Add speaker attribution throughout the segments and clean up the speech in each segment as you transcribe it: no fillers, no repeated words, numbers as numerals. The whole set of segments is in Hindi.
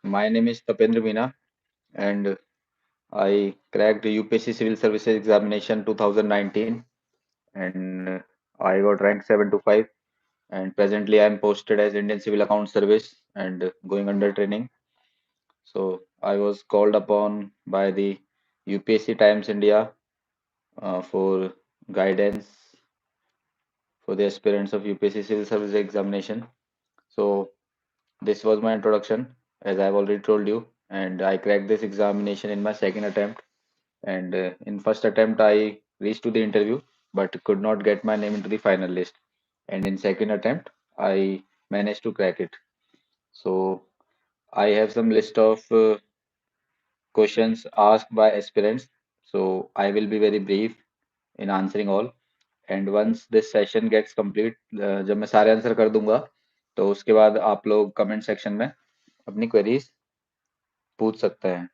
Speaker 1: My name is Tapendra Meena, and I cracked UPSC Civil Services Examination 2019, and I got rank 725. And presently, I am posted as Indian Civil Account Service and going under training. So I was called upon by the UPSC Times India for guidance for the aspirants of UPSC Civil Service Examination. So this was my introduction, as I've already told you, and I cracked this examination in my second attempt. And in first attempt, I reached to the interview, but could not get my name into the final list. And in second attempt, I managed to crack it. So I have some list of questions asked by aspirants. So I will be very brief in answering all. And once this session gets complete, जब मैं सारे आंसर कर दूंगा, तो उसके बाद आप लोग कमेंट सेक्शन में अपनी क्वेरीज पूछ सकते हैं.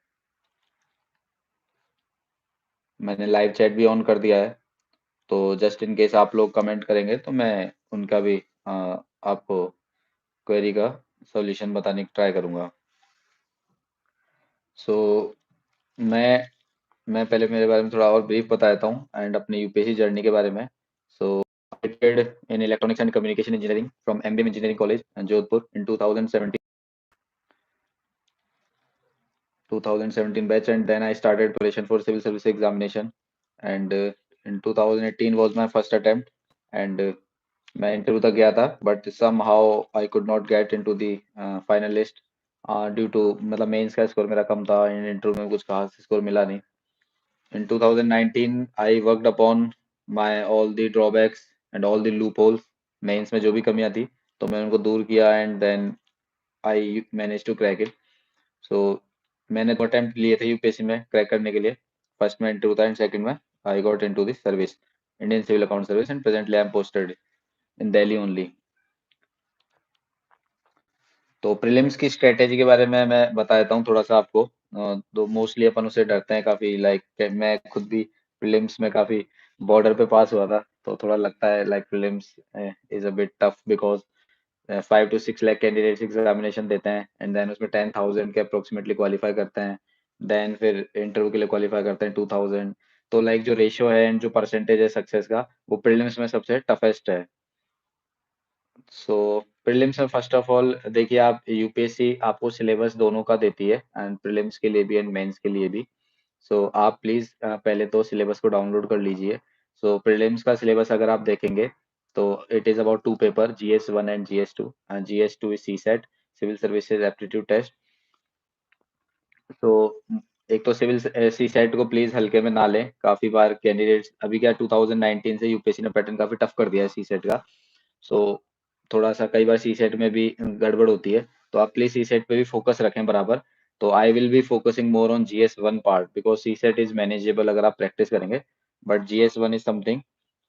Speaker 1: मैंने लाइव चैट भी ऑन कर दिया है, तो जस्ट इन केस आप लोग कमेंट करेंगे तो मैं उनका भी आपको क्वेरी का सॉल्यूशन बताने की ट्राई करूंगा. सो मैं मैं पहले मेरे बारे में थोड़ा और ब्रीफ बता देता हूँ एंड अपनी यूपीएससी जर्नी के बारे में. सो started in electronics and communication engineering from MBM Engineering College Jodhpur in 2017 batch, and then I started preparation for civil service examination, and in 2018 was my first attempt, and मैं इंटरव्यू तक गया था but somehow I could not get into the final list due to मतलब मेंस का स्कोर मेरा कम था, इंटरव्यू में कुछ खास स्कोर मिला नहीं. In 2019 I worked upon my all the drawbacks and all the loopholes. Mains में जो भी कमियां थी तो मैं उनको दूर किया and then I managed to crack it. So मैंने 2 अटेम्प्ट लिए थे यूपीएससी में क्रैक करने के लिए. फर्स्ट में इंटरव्यू था एंड सेकंड में I got into this service, Indian civil account service, and presently I am posted in Delhi only. तो प्रीलिम्स की स्ट्रेटेजी के बारे में मैं बता देता हूँ थोड़ा सा आपको. तो मोस्टली अपन उससे डरते हैं काफी, लाइक मैं खुद भी प्रीलिम्स में काफी बॉर्डर पे पास हुआ था, तो थोड़ा लगता है like prelims is a bit tough because 5 to 6 lakh candidates examination देते हैं एंड देन उसमें 10,000 के अप्रोक्सीमेटली क्वालिफाई करते हैं. देन फिर इंटरव्यू के लिए क्वालिफाई करते हैं 2,000. तो लाइक जो रेशियो है एंड जो परसेंटेज है सक्सेस का, वो प्रीलिम्स में सबसे टफेस्ट है. सो प्रीलिम्स में फर्स्ट ऑफ ऑल देखिए, आप यूपीएससी आपको सिलेबस दोनों का देती है एंड प्रीलिम्स के लिए भी एंड मेंस के लिए भी. सो आप प्लीज पहले तो सिलेबस को डाउनलोड कर लीजिए. सो प्रीलिम्स का सिलेबस अगर आप देखेंगे तो it is about 2 paper, GS1 and GS2. GS2 is CSAT, civil services aptitude test. तो एक तो सिविल सी सेट को प्लीज हल्के में ना लें. काफी बार कैंडिडेट्स अभी क्या 2019 से यूपीएससी ने पैटर्न काफी टफ कर दिया है सी सेट का. सो थोड़ा सा कई बार सी सेट में भी गड़बड़ होती है, तो आप प्लीज सी सेट पे भी फोकस रखें बराबर. तो I will be focusing more on GS1 part because CSAT is manageable अगर आप प्रैक्टिस करेंगे, बट GS1 इज समथिंग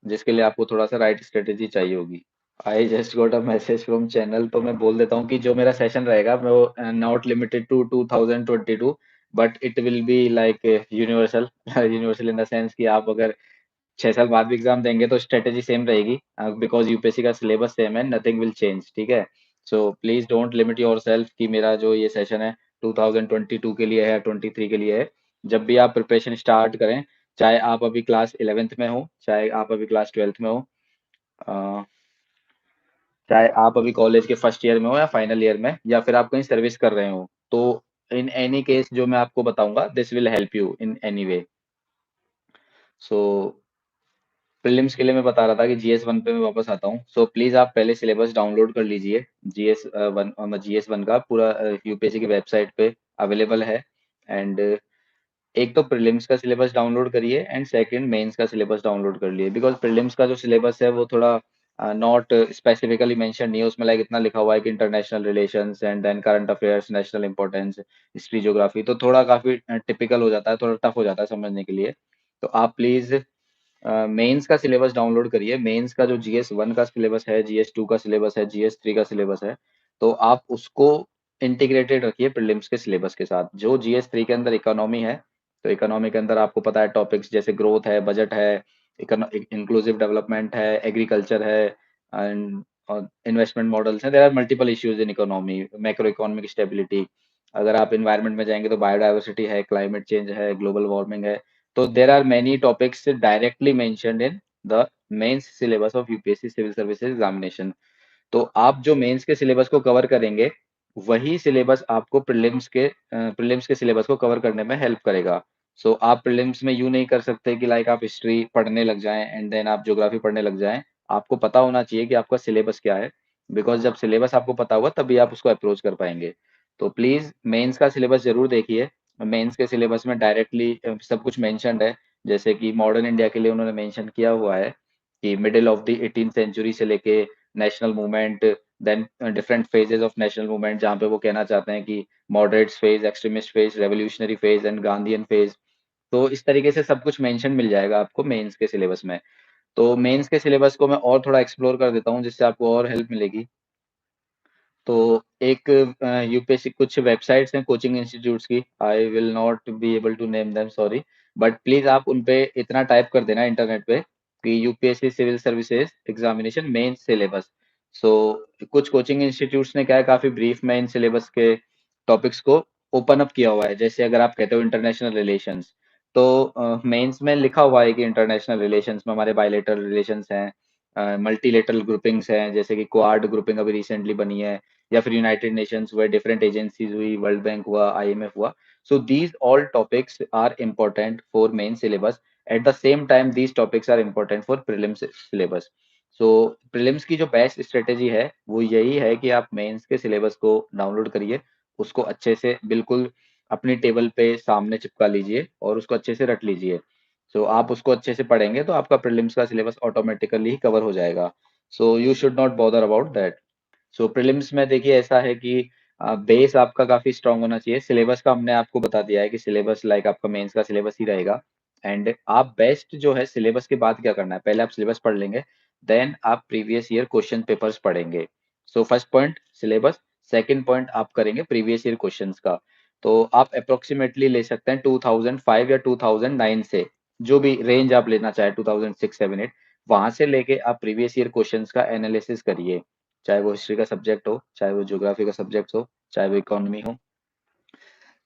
Speaker 1: जिसके लिए आपको थोड़ा सा राइट स्ट्रेटेजी चाहिए होगी. I just got a message from channel, तो मैं बोल देता हूँ कि जो मेरा सेशन रहेगा वो not limited to 2022, but it will be like universal. Universal in the sense कि आप अगर 6 साल बाद भी एग्जाम देंगे तो स्ट्रेटेजी सेम रहेगी बिकॉज यूपीएससी का सिलेबस सेम है, नथिंग विल चेंज. ठीक है. So please don't limit your self कि मेरा जो ये सेशन है 2022 के लिए है या 23 के लिए है. जब भी आप प्रिपरेशन स्टार्ट करें, चाहे आप अभी क्लास 11th में हो, चाहे आप अभी क्लास 12th में हो, अ, चाहे आप अभी कॉलेज के फर्स्ट ईयर में हो या फाइनल ईयर में, या फिर आप कहीं सर्विस कर रहे हो, तो इन एनी केस जो मैं आपको बताऊंगा this will help you in any way. So prelims के लिए मैं बता रहा था कि GS1 पे मैं वापस आता हूँ. सो प्लीज आप पहले सिलेबस डाउनलोड कर लीजिए. GS1 का पूरा यूपीएससी की वेबसाइट पे अवेलेबल है. एंड एक तो प्रीलिम्स का सिलेबस डाउनलोड करिए एंड सेकंड मेंस का सिलेबस डाउनलोड कर लिए बिकॉज प्रीलिम्स का जो सिलेबस है वो थोड़ा नॉट स्पेसिफिकली मेंशन नहीं है उसमें. लाइक इतना लिखा हुआ है कि international relations and then current affairs, national importance, history, geography, तो थोड़ा काफी टिपिकल हो जाता है, थोड़ा टफ हो जाता है समझने के लिए. तो आप प्लीज मेंस का सिलेबस डाउनलोड करिए. मेंस का जो GS1 का सिलेबस है, GS2 का सिलेबस है, GS3 का सिलेबस है, तो आप उसको इंटीग्रेटेड रखिए प्रीलिम्स के सिलेबस के साथ. जो GS3 के अंदर इकोनॉमी है, तो इकोनॉमी के अंदर आपको पता है टॉपिक्स जैसे ग्रोथ है, बजट है, इंक्लूसिव डेवलपमेंट है, एग्रीकल्चर है, एंड इन्वेस्टमेंट मॉडल्स हैं. There are multiple issues in economy, macro economic stability, अगर आप एनवायरनमेंट में जाएँगे तो बायोडायवर्सिटी है, क्लाइमेट चेंज है, ग्लोबल वार्मिंग है। तो there are many topics directly mentioned in the mains syllabus of UPSC civil services examination. तो आप जो मेंस के सिलेबस को कवर करेंगे, वही सिलेबस आपको प्रीलिम्स के सिलेबस को कवर करने में हेल्प करेगा। सो आप प्रीलिम्स में यूँ नहीं कर सकते कि लाइक आप हिस्ट्री पढ़ने लग जाएँ एंड देन आप ज्योग्राफी पढ़ने लग जाएँ। आपको पता होना चाहिए कि आपका सिलेबस क्या है, बिकॉज़ जब सिलेबस आपको पता होगा तभी आप उसको अप्रोच कर पाएँगे। तो प्लीज़ मेंस का सिलेबस ज़रूर देखिए। मेंस के सिलेबस में डायरेक्टली सब कुछ मेंशन्ड है, जैसे कि मॉडर्न इंडिया के लिए उन्होंने मेंशन किया हुआ है कि middle of the 18th century से लेके national movement, then different phases of national movement, जहाँ पे वो कहना चाहते हैं कि moderates phase, extremist phase, revolutionary phase and Gandhian phase. तो इस तरीके से सब कुछ मेंशन मिल जाएगा आपको मेंस के सिलेबस में। तो मेंस के सिलेबस को मैं और थोड़ा एक्सप्लोर कर देता हूँ, जिससे आपको और हेल्प मिलेगी। तो एक यूपीएससी कुछ वेबसाइट्स हैं कोचिंग इंस्टीट्यूट्स की, I will not be able to name them, sorry, but please आप उन पे इतना टाइप कर देना इंटरनेट पे कि UPSC civil services examination main syllabus. So कुछ कोचिंग इंस्टीट्यूट्स ने क्या है, काफी ब्रीफ में इन सिलेबस के टॉपिक्स को ओपन अप किया हुआ है। जैसे अगर आप कहते हो इंटरनेशनल रिलेशंस, तो मेंस में लिखा हुआ है कि इंटरनेशनल रिलेशंस में हमारे बायलेटरल रिलेशंस हैं, मल्टीलेटरल ग्रुपिंग्स हैं, जैसे कि क्वाड ग्रुपिंग अभी रिसेंटली बनी है, या फिर यूनाइटेड नेशंस हुए, डिफरेंट एजेंसीज हुई, वर्ल्ड बैंक हुआ, आईएमएफ हुआ। So these all topics are important for main syllabus. At the same time these topics are important for prelims syllabus. So prelims की जो बेस्ट स्ट्रेटेजी है वो यही है कि आप मेंस के सिलेबस को डाउनलोड करिए, उसको अच्छे से बिल्कुल अपनी टेबल पे सामने चिपका लीजिए और उसको अच्छे से रट लीजिए। सो आप उसको अच्छे से पढ़ेंगे तो आपका प्रीलिम्स का सिलेबस ऑटोमेटिकली कवर हो जाएगा। So you should not bother about that. So prelims में देखिए ऐसा है कि बेस आपका काफी स्ट्रांग होना चाहिए। सिलेबस का हमने आपको बता दिया है कि सिलेबस लाइक आपका मेंस का सिलेबस ही रहेगा। एंड आप बेस्ट जो है सिलेबस के बाद क्या करना है, पहले आप सिलेबस पढ़ लेंगे, देन आप प्रीवियस ईयर क्वेश्चन पेपर्स पढ़ेंगे। So first point syllabus, second point आप करेंगे प्रीवियस ईयर क्वेश्चंस का। तो आप अप्रोक्सीमेटली ले सकते हैं 2005 या 2009 से, जो भी रेंज आप लेना चाहे, 2006, 7, 8, वहां से लेके आप प्रीवियस ईयर क्वेश्चंस का एनालिसिस करिए। चाहे वो हिस्ट्री का सब्जेक्ट हो, चाहे वो ज्योग्राफी का सब्जेक्ट हो, चाहे वो इकोनॉमी हो।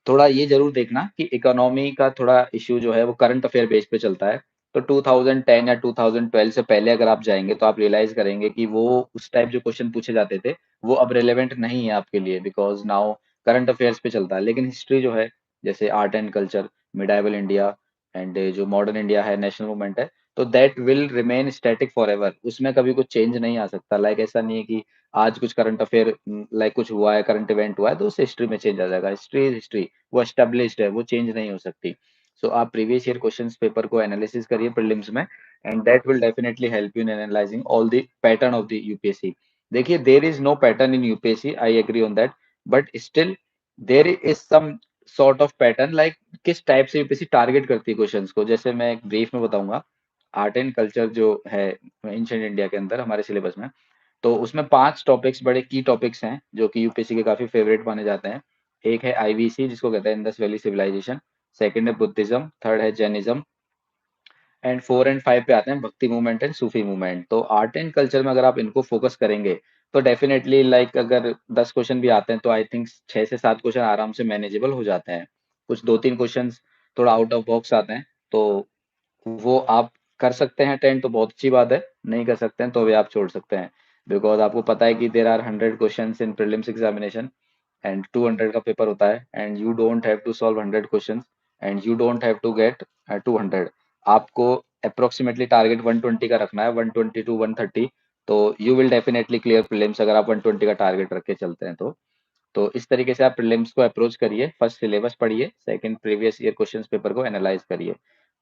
Speaker 1: थोड़ा ये जरूर देखना कि इकोनॉमी का थोड़ा इश्यू जो है वो करंट अफेयर बेस पे चलता है। तो 2010 या 2012 से पहले अगर आप जाएंगे तो आप रियलाइज करेंगे कि वो उस टाइप जो क्वेश्चन पूछे जाते थे वो अब रेलेवेंट नहीं है आपके लिए, बिकॉज नाउ करंट अफेयर्स पे चलता है। लेकिन हिस्ट्री जो है, जैसे art and culture, medieval India and जो मॉडर्न इंडिया है, नेशनल मूवमेंट है, तो that will remain static for ever, उसमें कभी कुछ चेंज नहीं आ सकता। लाइक ऐसा नहीं है कि आज कुछ करंट अफेयर लाइक कुछ हुआ है, करंट इवेंट हुआ है तो उससे हिस्ट्री में चेंज आ जाएगा। हिस्ट्री इज हिस्ट्री, वो एस्टेब्लिश्ड है, वो चेंज नहीं हो सकती। सो आप प्रीवियस ईयर क्वेश्चंस पेपर को एनालिसिस करिए प्रीलिम्स में, and that will definitely help you in analysing all the pattern of the UPSC. देखिए there is no pattern in UPSC, I agree on that, but still there is some sort of pattern, like किस टाइप से यूपीएससी टारगेट करती है क्वेश्चंस को। जैसे मैं एक ब्रीफ में बताऊंगा, आर्ट एंड कल्चर जो है एंशिएंट इंडिया के अंदर हमारे सिलेबस में, तो उसमें 5 टॉपिक्स बड़े की टॉपिक्स हैं जो कि यूपीएससी के काफी फेवरेट माने जाते हैं। एक है आईवीसी जिसको कहते हैं इंडस वैली सिविलाइजेशन, सेकंड है बुद्धिज्म, थर्ड है जैनिज्म, एंड 4 एंड 5 पे आते हैं भक्ति मूवमेंट एंड सूफी मूवमेंट। तो आर्ट एंड कल्चर में अगर आप इनको फोकस करेंगे तो डेफिनेटली लाइक अगर 10 क्वेश्चन भी आते हैं तो आई थिंक 6 से 7 क्वेश्चन आराम से मैनेजेबल हो जाते हैं। कुछ 2-3 क्वेश्चन थोड़ा आउट ऑफ बॉक्स आते हैं, तो वो आप कर सकते हैं अटेंड तो बहुत अच्छी बात है, नहीं कर सकते हैं तो भी आप छोड़ सकते हैं। बिकॉज आपको पता है कि there are 100 question in prelims examination and 200 का पेपर होता है, and you don't have to solve 100 question and you don't have to get 200। आपको अप्रोक्सीमेटली टारगेट 120 का रखना है, 120 टू 130। तो you will definitely clear prelims अगर आप 120 का टारगेट रख के चलते हैं तो इस तरीके से आप प्रीलिम्स को अप्रोच करिए। फर्स्ट सिलेबस पढ़िए, second previous year questions paper को एनालाइज करिए,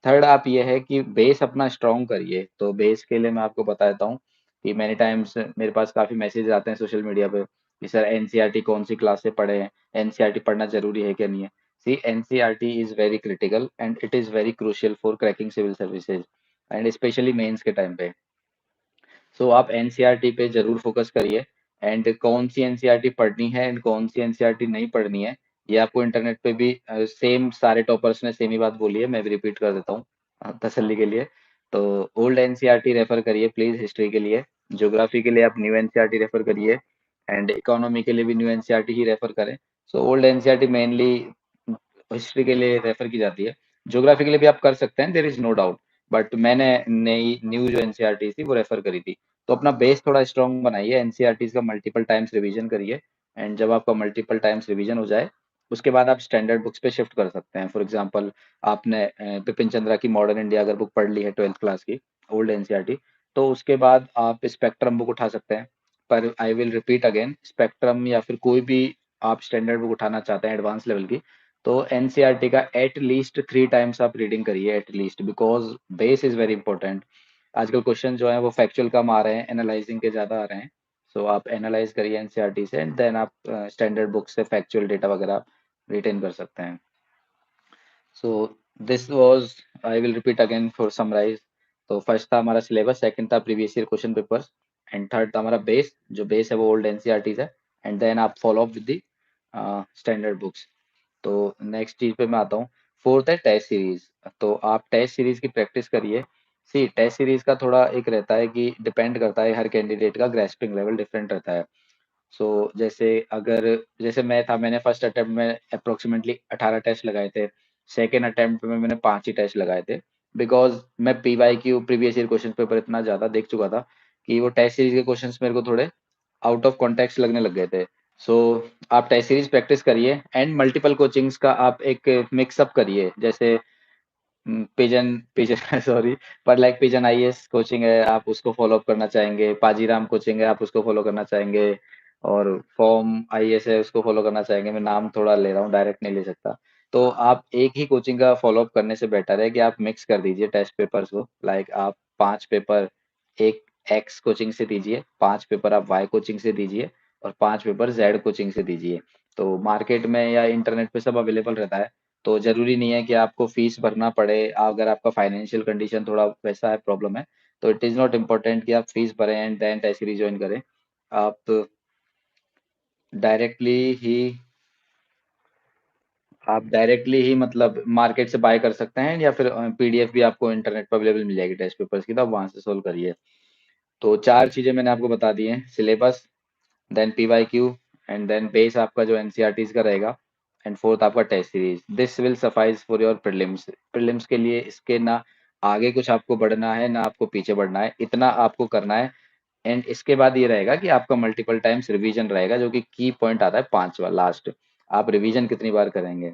Speaker 1: थर्ड आप ये है कि बेस अपना स्ट्रॉन्ग करिए। तो बेस के लिए मैं आपको बता देता हूँ कि मैनी टाइम्स मेरे पास काफी मैसेज आते हैं सोशल मीडिया पे कि सर एनसीईआरटी कौन सी क्लास से पढ़े हैं, एनसीईआरटी पढ़ना जरूरी है क्या नहीं है। See NCERT is very critical and it is very crucial for cracking civil services and specially mains के टाइम पे। सो आप एनसीईआरटी पे जरूर फोकस करिए, एंड कौन सी एनसीईआरटी पढ़नी है एंड कौन सी एनसीईआरटी नहीं पढ़नी है ये आपको इंटरनेट पे भी सेम सारे टॉपर्स ने सेम ही बात बोली है, मैं भी रिपीट कर देता हूँ तसल्ली के लिए। तो ओल्ड एनसीईआरटी रेफर करिए प्लीज हिस्ट्री के लिए, ज्योग्राफी के लिए आप न्यू एनसीईआरटी रेफर करिए, एंड इकोनॉमी के लिए भी न्यू एनसीईआरटी ही रेफर करें। So old NCERT mainly history के लिए रेफर की जाती है। ज्योग्राफी के लिए भी आप कर सकते हैं, there is no doubt, but मैंने नई न्यू जो एनसीईआरटी थी वो रेफर करी थी। तो अपना बेस थोड़ा स्ट्रांग बनाइए, एनसीईआरटी का मल्टीपल टाइम्स रिवीजन करिए, एंड जब आपका मल्टीपल टाइम्स रिवीजन हो जाए उसके बाद आप स्टैंडर्ड बुक्स पे शिफ्ट कर सकते हैं। फॉर एग्जांपल आपने बिपिन चंद्रा की मॉडर्न इंडिया अगर बुक पढ़ ली है 12th क्लास की, ओल्ड एनसीईआरटी, तो उसके बाद आप स्पेक्ट्रम बुक उठा सकते हैं। पर आई विल रिपीट अगेन, स्पेक्ट्रम या फिर कोई भी आप स्टैंडर्ड बुक उठाना चाहते हैं एडवांस लेवल की, तो एनसीईआरटी का एट लीस्ट 3 टाइम्स आप रीडिंग करिए at least, because base is very important. आजकल क्वेश्चन जो है वो फैक्चुअल कम आ रहे हैं, एनालाइजिंग के ज्यादा आ रहे हैं। सो आप एनालाइज करिए एनसीईआरटी से, एंड देन आप स्टैंडर्ड बुक से फैक्चुअल डेटा वगैरह रिटेन कर सकते हैं। So this was, I will repeat again for summarise. तो फर्स्ट था हमारा सिलेबस, सेकंड था previous year question papers, and third था हमारा बेस। जो बेस है वो ओल्ड एनसीईआरटीज है, एंड देन आप follow up with the standard books. तो नेक्स्ट चीज पे मैं आता हूँ, फोर्थ है टेस्ट सीरीज। तो आप टेस्ट सीरीज की प्रैक्टिस करिए। सी टेस्ट सीरीज का थोड़ा एक रहता है कि डिपेंड करता है, हर कैंडिडेट का ग्रेस्पिंग लेवल डिफरेंट रहता है। सो जैसे अगर, जैसे मैं था, मैंने फर्स्ट अटेम्प्ट में अप्रोक्सीमेटली 18 टेस्ट लगाए थे, सेकेंड अटेम्प्ट में मैंने 5 ही टेस्ट लगाए थे, बिकॉज मैं PYQ previous year question paper इतना ज्यादा देख चुका था कि वो टेस्ट सीरीज के क्वेश्चंस मेरे को थोड़े आउट ऑफ कॉन्टेक्स्ट लगने लग गए थे। सो आप टेस्ट सीरीज प्रैक्टिस करिए, एंड मल्टीपल कोचिंग्स का आप एक मिक्सअप करिए। जैसे पिजन पिजन सॉरी, पर लाइक पिजन आईएएस कोचिंग है, आप उसको फॉलो अप करना चाहेंगे। पाजीराम कोचिंग है, आप उसको फॉलो करना चाहेंगे। और फॉर्म आईएएस है, उसको फॉलो करना चाहेंगे। मैं नाम थोड़ा ले रहा हूँ, डायरेक्ट नहीं ले सकता। तो आप एक ही कोचिंग का फॉलो अप करने से बेटर है कि आप मिक्स कर दीजिए टेस्ट पेपर्स को। लाइक आप 5 पेपर एक एक्स कोचिंग से दीजिए, 5 पेपर आप वाई कोचिंग से दीजिए, और 5 पेपर जेड कोचिंग से दीजिए। तो मार्केट में या इंटरनेट पे सब अवेलेबल रहता है, तो जरूरी नहीं है कि आपको फीस भरना पड़े। अगर आपका फाइनेंशियल कंडीशन थोड़ा वैसा है, प्रॉब्लम है, तो इट इज नॉट इम्पोर्टेंट कि आप फीस भरें and then test series join करें। आप डायरेक्टली ही आप डायरेक्टली ही मतलब मार्केट से बाय कर सकते हैं, या फिर पीडीएफ भी आपको इंटरनेट पर अवेलेबल मिल जाएगी टेस्ट पेपर्स की, तो आप वहां से सोल्व करिए। तो 4 चीजें मैंने आपको बता दी हैं, syllabus, then PYQ, and then base आपका जो एनसीईआरटीज का रहेगा, एंड फोर्थ आपका test series. This will suffice for your prelims. Prelims के लिए इसके ना आगे कुछ आपको बढ़ना है, ना आपको पीछे बढ़ना है, इतना आपको करना है। एंड इसके बाद ये रहेगा कि आपका मल्टीपल टाइम्स रिवीजन रहेगा, जो कि की पॉइंट आता है पांचवा लास्ट। आप रिवीजन कितनी बार करेंगे।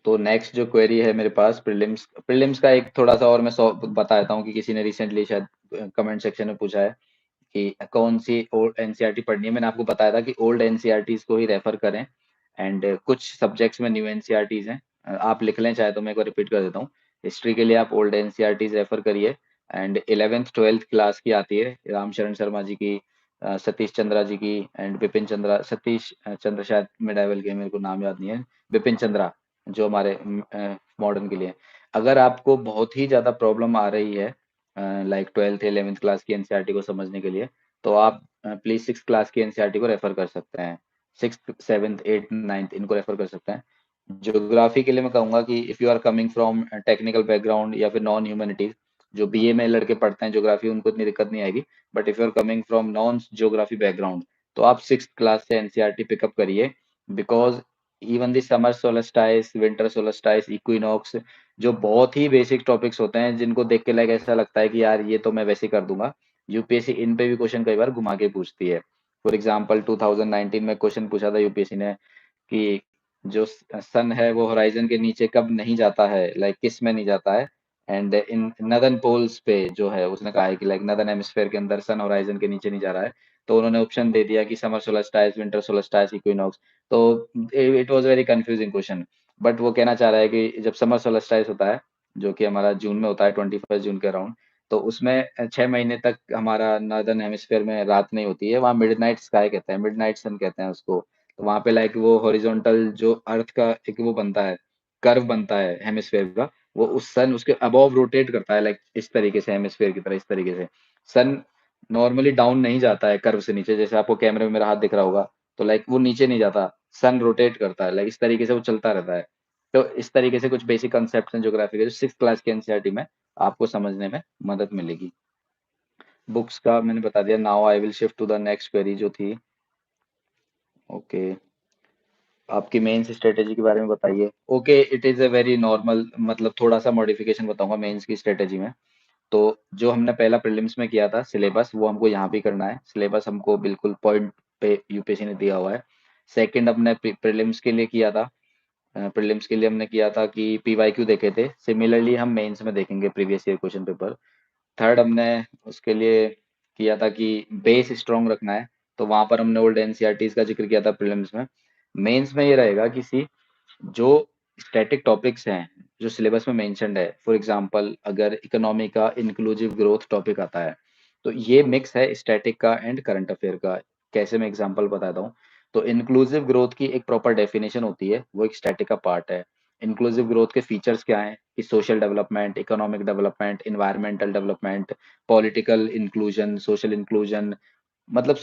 Speaker 1: तो नेक्स्ट जो क्वेरी है मेरे पास, प्रीलिम्स प्रीलिम्स का एक थोड़ा सा और मैं बता देता हूँ कि किसी ने रिसेंटली शायद कमेंट सेक्शन में पूछा है कि कौन सी ओल्ड एनसीईआरटी पढ़नी है। मैंने आपको बताया था कि ओल्ड एनसीईआरटीज को ही रेफर करें, एंड कुछ सब्जेक्ट्स में न्यू एनसीईआरटीज हैं। आप लिख लें चाहे तो, मैं एक बार रिपीट कर देता हूँ। हिस्ट्री के लिए आप ओल्ड एनसीईआरटीज रेफर करिए, एंड 11th 12th क्लास की आती है रामशरण शर्मा जी की, सतीश चंद्रा जी की, एंड बिपिन चंद्रा, सतीश चंद्र शायद मिडाइवल के, मेरे को नाम याद नहीं है, बिपिन चंद्रा जो हमारे मॉडर्न के लिए। अगर आपको बहुत ही ज्यादा प्रॉब्लम आ रही है लाइक 12th 11th क्लास की एनसीईआरटी को समझने के लिए, तो आप प्लीज 6th क्लास की एनसीईआरटी को रेफर कर सकते हैं। 6th 7th 8th 9th इनको रेफर कर सकते हैं। ज्योग्राफी के लिए मैं कहूंगा कि if you are coming from technical background या फिर नॉन ह्यूमैनिटीज, जो बीए में लड़के पढ़ते हैं ज्योग्राफी, उनको इतनी दिक्कत नहीं आएगी। But if you are coming from non geography background, तो आप 6th क्लास से एनसीईआरटी पिकअप करिए, because even the summer solstice, winter solstice, equinox, जो बहुत ही बेसिक टॉपिक्स होते हैं, जिनको देख के लाइक ऐसा लगता है कि यार ये तो मैं वैसे ही कर दूंगा, यूपीएससी इन पे भी क्वेश्चन कई बार घुमा के पूछती है। फॉर एग्जाम्पल 2019 में क्वेश्चन पूछा था यूपीएससी ने कि जो सन है वो होराइजन के नीचे कब नहीं जाता है, लाइक किस में नहीं जाता है। एंड इन नदर्न पोल्स पे जो है, उसने कहा है कि लाइक नदर्न हेमिस्फेयर के अंदर सन होराइजन के नीचे नहीं जा रहा है। तो उन्होंने ऑप्शन दे दिया कि summer solstice, winter solstice, equinox. तो it was very confusing question. But वो कहना चाह रहा है कि जब समर सोलस्टाइस होता है, जो कि हमारा जून में होता है, 21 जून के अराउंड, तो उसमें 6 महीने तक हमारा नॉर्दर्न हेमिस्फेयर में रात नहीं होती है, वहाँ मिडनाइट स्काई कहते हैं, मिडनाइट सन कहते हैं उसको। तो वहाँ पे लाइक वो हॉरिजॉन्टल जो अर्थ का एक वो बनता है, कर्व बनता है हेमिस्फेयर का, वो उस सन उसके अबव रोटेट करता है, लाइक इस तरीके से, हेमिस्फेयर की तरह इस तरीके से। सन नॉर्मली डाउन नहीं जाता है कर्व से नीचे, जैसे आपको कैमरे में मेरा हाथ दिख रहा होगा, तो लाइक वो नीचे नहीं जाता, सन रोटेट करता है, लाइक इस तरीके से वो चलता रहता है। तो इस तरीके से कुछ बेसिक कंसेप्ट हैं ज्योग्राफी के, जो 6th क्लास के एनसीईआरटी में आपको समझने में मदद मिलेगी। बुक्स का मैंने बता दिया। Now I will shift to the next query जो थी। ओके, आपकी मेंस स्ट्रेटेजी के बारे में बताइए। Okay, it is a very normal, मतलब थोड़ा-सा मॉडिफिकेशन बताऊँगा मेंस की स्ट्रेटेजी में। तो जो हमने पहला प्रीलिम्स में किया था सिलेबस, वो हमको यहाँ भी करना है। सिलेबस हमको बिल्कुल पॉइंट पे यूपीएससी ने दिया हुआ है। सेकंड हमने प्रीलिम्स के लिए किया था। प्रीलिम्स के लिए हमने किया था कि पीवाईक्यू देखे थे। सिमिलरली हम मेंस में देखेंगे previous year question paper. Third हमने उसके लिए किया था कि बेस स्ट्रॉन्ग रखना है, तो वहां पर हमने ओल्ड एनसीईआरटीज का जिक्र किया था प्रीलिम्स में। मेंस में ये रहेगा कि सी जो स्टैटिक टॉपिक्स हैं जो सिलेबस में मेंशन्ड है, फॉर एग्जांपल अगर इकोनॉमी का इंक्लूसिव ग्रोथ टॉपिक आता है, तो ये मिक्स है स्टैटिक का एंड करंट अफेयर का। कैसे, मैं एग्जांपल बताता हूँ। तो इंक्लूसिव ग्रोथ की एक प्रॉपर डेफिनेशन होती है, वो एक स्टैटिक का पार्ट है। इंक्लूसिव ग्रोथ के फीचर्स क्या हैं कि social development, economic development, environmental development, political inclusion, social inclusion, मतलब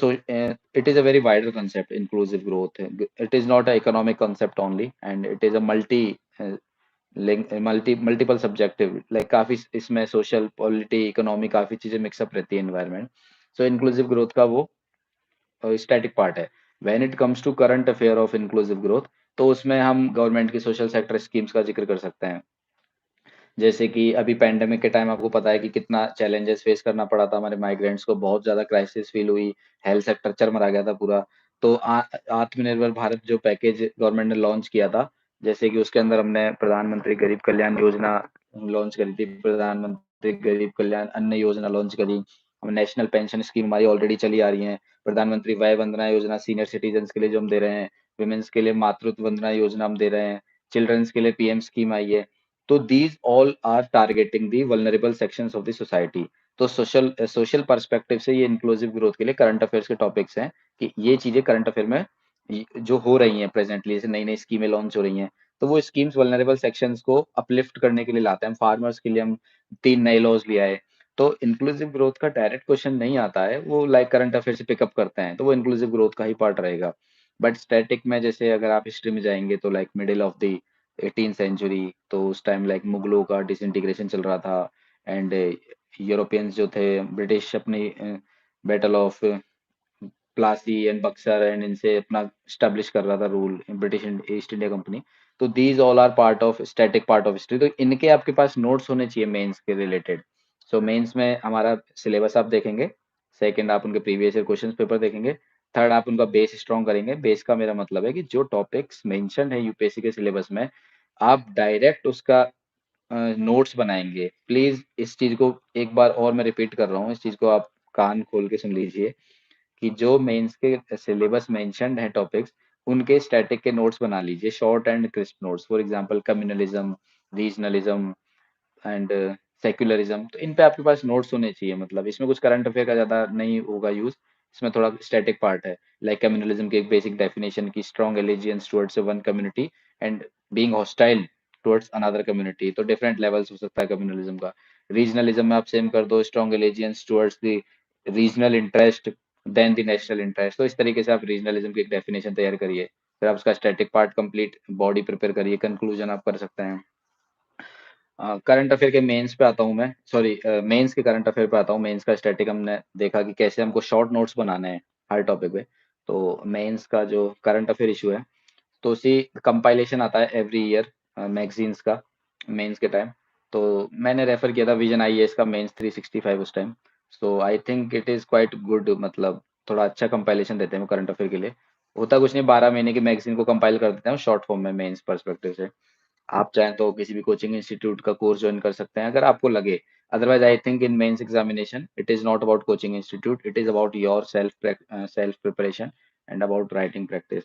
Speaker 1: it is a very wider concept, inclusive growth. It is not a economic concept only, and it is a uh, multiple subjective, like काफी इसमें सोशल, पॉलिटी, इकोनॉमी, काफी चीजें मिक्सअप रहती है, एनवायरनमेंट। सो इंक्लूसिव ग्रोथ का वो स्टैटिक पार्ट है। When it comes to current affair of inclusive growth, तो उसमें हम गवर्नमेंट की सोशल सेक्टर स्कीम्स का जिक्र कर सकते हैं। जैसे कि अभी पैंडेमिक के टाइम आपको पता है कि कितना चैलेंजेस फेस करना पड़ा था हमारे माइग्रेंट्स को, बहुत ज़्यादा क्राइसिस फ़ील हुई, हेल्थ सेक्टर चरमरा गया था पूरा। तो आत्मनिर्भर भारत जो पैकेज गवर्नमेंट ने लॉन्च किया था, जैसे कि उसके अंदर हमने प्रधानमंत्री गरीब कल्याण योजना लॉन्च करी थी, प्रधानमंत्री गरीब कल्याण अन्न योजना लॉन्च करी, हम नेशनल पेंशन स्कीम हमारी ऑलरेडी चली आ रही है, प्रधानमंत्री वय वंदना योजना सीनियर सिटीजन्स के लिए जो हम दे रहे हैं, वुमेन्स के लिए मातृत्व वंदना योजना हम दे रहे हैं, चिल्ड्रंस के लिए पीएम स्कीम आई है। तो these all are targeting the vulnerable sections of the society. तो सोशल पर्सपेक्टिव से ये इंक्लूसिव ग्रोथ के लिए करंट अफेयर्स के टॉपिक्स हैं कि ये चीजें करंट अफेयर में जो हो रही हैं प्रेजेंटली, जैसे नई नई स्कीमें लॉन्च हो रही हैं, तो वो स्कीम्स वल्नरेबल सेक्शंस को अपलिफ्ट करने के लिए लाते हैं। फार्मर्स के लिए हम 3 नए लॉज ले आए। तो इंक्लूसिव ग्रोथ का डायरेक्ट क्वेश्चन नहीं आता है, वो लाइक करंट अफेयर से पिकअप करते हैं, तो वो इंक्लूसिव ग्रोथ का ही पार्ट रहेगा। बट स्टैटिक में जैसे अगर आप हिस्ट्री में जाएंगे तो like middle of the 18th century, तो उस टाइम लाइक मुगलों का डिसइंटीग्रेशन चल रहा था, एंड यूरोपियंस जो थे, ब्रिटिश अपनी battle of Plassey and Buxar and इनसे अपना स्टैब्लिश कर रहा था rule, British East India company. तो these all are part of static part of history, तो इनके आपके पास नोट्स होने चाहिए मेंस के रिलेटेड। सो मेंस में हमारा सिलेबस आप देखेंगे, सेकंड आप उनके प्रीवियस ईयर क्वेश्चन पेपर देखेंगे, थर्ड आप उनका बेस स्ट्रॉन्ग करेंगे। बेस का मेरा मतलब है कि जो टॉपिक्स मेंशन है यूपीएससी के सिलेबस में, आप डायरेक्ट उसका नोट्स बनाएंगे। प्लीज इस चीज को एक बार और मैं रिपीट कर रहा हूँ, इस चीज को आप कान खोल के सुन लीजिए कि जो मेंस के सिलेबस मेंशन्ड है टॉपिक्स, उनके स्टैटिक के नोट्स बना लीजिए, short and crisp notes. For example communalism, regionalism and secularism, तो इन पे आपके पास नोट्स होने चाहिए। मतलब इसमें कुछ करंट अफेयर का ज्यादा नहीं होगा यूज, इसमें थोड़ा स्टैटिक पार्ट है। लाइक कम्युनलिज्म की एक बेसिक डेफिनेशन की strong allegiance towards one community and being hostile towards another community, तो डिफरेंट लेवल्स हो सकता है कम्युनलिज्म का। रीजनलिज्म में आप सेम कर दो, strong allegiance towards the regional interest than the national interest. तो इस तरीके से आप रीजनलिज्म की एक डेफिनेशन तैयार करिए, फिर आप उसका static part complete body prepare करिए, कंक्लूजन आप कर सकते हैं। करंट अफेयर के मेंस पे आता हूँ मैं, सॉरी मेंस के करंट अफेयर पे आता हूँ। मेंस का स्टैटिक हमने देखा कि कैसे हमको शॉर्ट नोट्स बनाने हैं हर टॉपिक पे। तो मेंस का जो करंट अफेयर इशू है, तो उसी कंपाइलेशन आता है एवरी ईयर मैगजीन्स का मेंस के टाइम। तो मैंने रेफर किया था विजन आईएएस का मेंस 365 उस time. So I think it is quite good, मतलब थोड़ा अच्छा कंपाइलेशन देते हैं वो करंट अफेयर के लिए। होता कुछ नहीं, 12 महीने की मैगजीन को कंपाइल कर देते हैं शॉर्ट फॉर्म में मेंस पर्सपेक्टिव से। आप चाहें तो किसी भी कोचिंग इंस्टीट्यूट का कोर्स ज्वाइन कर सकते हैं अगर आपको लगे। Otherwise I think in mains examination it is not about coaching institute, it is about your self preparation and about writing practice.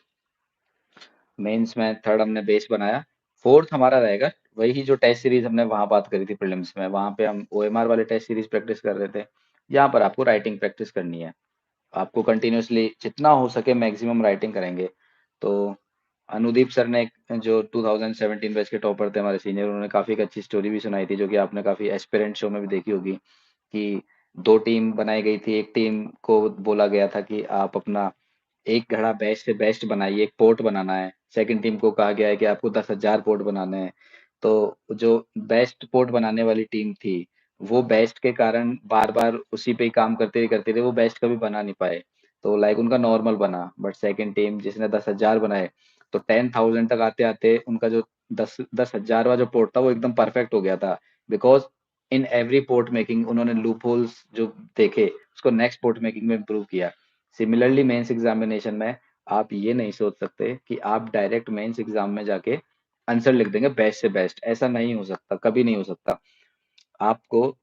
Speaker 1: Mains में थर्ड हमने बेस बनाया। फोर्थ हमारा रहेगा वही जो टेस्ट सीरीज हमने वहां बात करी थी प्रीलिम्स में, वहां पे हम ओएमआर वाले टेस्ट सीरीज प्रैक्टिस कर रहे थे। यहाँ पर आपको राइटिंग प्रैक्टिस करनी है, आपको कंटिन्यूअसली जितना हो सके मैक्सिमम राइटिंग करेंगे। तो अनुदीप सर ने जो 2017 बैच के टॉपर थे हमारे सीनियर, उन्होंने काफी एक अच्छी स्टोरी भी सुनाई थी, जो कि आपने काफी एस्पिरेंट शो में भी देखी होगी, कि दो टीम बनाई गई थी। एक टीम को बोला गया था कि आप अपना एक घड़ा बेस्ट से बेस्ट बनाइए, एक पोर्ट बनाना है। सेकंड टीम को कहा गया है कि आपको 10,000 पोर्ट बनाने हैं। तो जो बेस्ट पोर्ट बनाने वाली टीम थी, वो बेस्ट के कारण बार बार उसी पे ही काम करते रहे, वो बेस्ट कभी बना नहीं पाए। तो लाइक उनका नॉर्मल बना, बट सेकंड टीम जिसने 10,000 बनाए, तो 10,000 तक आते-आते उनका जो 10,000वां जो पोर्ट था वो एकदम परफेक्ट हो गया था। Because in every port making उन्होंने लूप होल्स जो देखे, उसको नेक्स्ट पोर्ट मेकिंग में इम्प्रूव किया। सिमिलरली मेंस एग्जामिनेशन में आप ये नहीं सोच सकते कि आप डायरेक्ट मेंस एग्जाम में जाके आंसर लिख देंगे बेस्ट से बेस्ट, ऐसा नहीं हो सकता, कभी नहीं हो सकता। आपको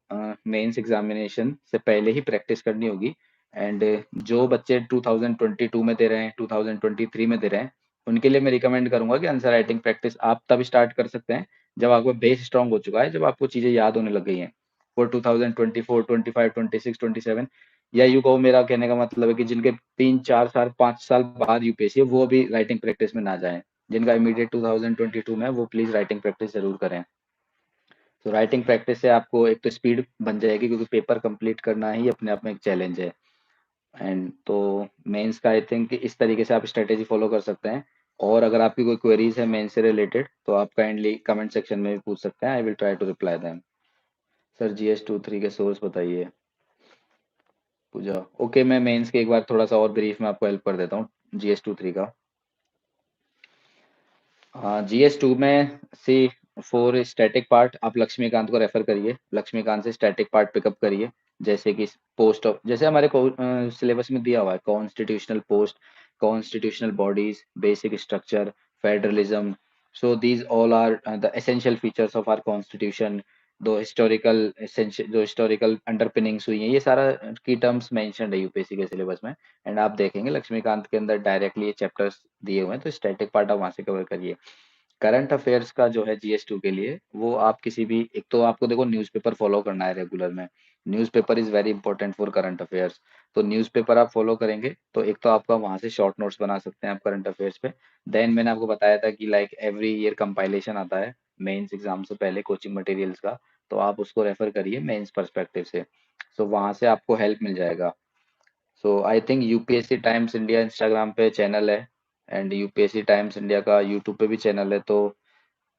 Speaker 1: मेंस एग्जामिनेशन से पहले ही प्रैक्टिस करनी होगी। एंड जो बच्चे 2022 में दे रहे हैं, 2023 में दे रहे हैं, उनके लिए मैं रिकमेंड करूंगा कि आंसर राइटिंग प्रैक्टिस आप तब स्टार्ट कर सकते हैं जब आपका बेस स्ट्रांग हो चुका है, जब आपको चीजें याद होने लग गई हैं। फॉर 2024, 25, 26, 27, या यू कहो, मेरा कहने का मतलब है कि जिनके 3, 4 साल, 5 साल बाद यूपीएससी है, वो भी राइटिंग प्रैक्टिस में ना जाएं। जिनका इमीडिएट 2022 में है, वो प्लीज राइटिंग प्रैक्टिस जरूर करें। तो राइटिंग प्रैक्टिस से आपको एक तो स्पीड बन जाएगी, क्योंकि पेपर कंप्लीट करना ही अपने आप में एक चैलेंज है। एंड तो मेंस का आई थिंक इस तरीके से आप स्ट्रेटेजी फॉलो कर सकते हैं। और अगर आपकी कोई क्वेरीज है मेंस से रिलेटेड, तो आप काइंडली कमेंट सेक्शन में भी पूछ सकते हैं, I will try to reply them. Sir GS23 के सोर्स बताइए। पूजा, ओके, मैं मेंस के एक बार थोड़ा सा और ब्रीफ में आपको हेल्प कर देता हूँ GS23 का। हाँ, GS2 में सी फॉर स्टैटिक पार्ट आप लक्ष्मीकांत को रेफर करिए, लक्ष्मीकांत से स्टैटिक पार्ट पिकअप करिए। जैसे कि पोस्ट ऑफ, जैसे हमारे सिलेबस में दिया हुआ है, constitutional post, constitutional bodies, basic structure, federalism. So these all are the essential features of our constitution. Though historical जो हिस्टोरिकल अंडरपिनिंग्स हुई हैं, ये सारा की टर्म्स मेंशन्ड है यूपीएससी के सिलेबस में। एंड आप देखेंगे लक्ष्मीकांत के अंदर डायरेक्टली ये चैप्टर्स दिए हुए हैं, तो स्टैटिक पार्ट आप वहां से कवर करिए। करंट अफेयर्स का जो है GS2 के लिए, वो आप किसी भी, एक तो आपको देखो न्यूज़पेपर फॉलो करना है रेगुलर में। Newspaper is very important for current affairs. तो न्यूज़पेपर आप फॉलो करेंगे तो एक तो आपका वहां से शॉर्ट नोट्स बना सकते हैं आप करंट अफेयर्स पे। देन मैंने आपको बताया था कि लाइक एवरी ईयर कंपाइलेशन आता है मेंस एग्जाम से पहले कोचिंग मटेरियल्स का, तो आप उसको रेफर करिए मेंस पर्सपेक्टिव से। सो वहां से आपको हेल्प मिल जाएगा। So I think UPSC Times India Instagram पे चैनल है, एंड यूपीएससी टाइम्स इंडिया का यूट्यूब पे भी चैनल है। तो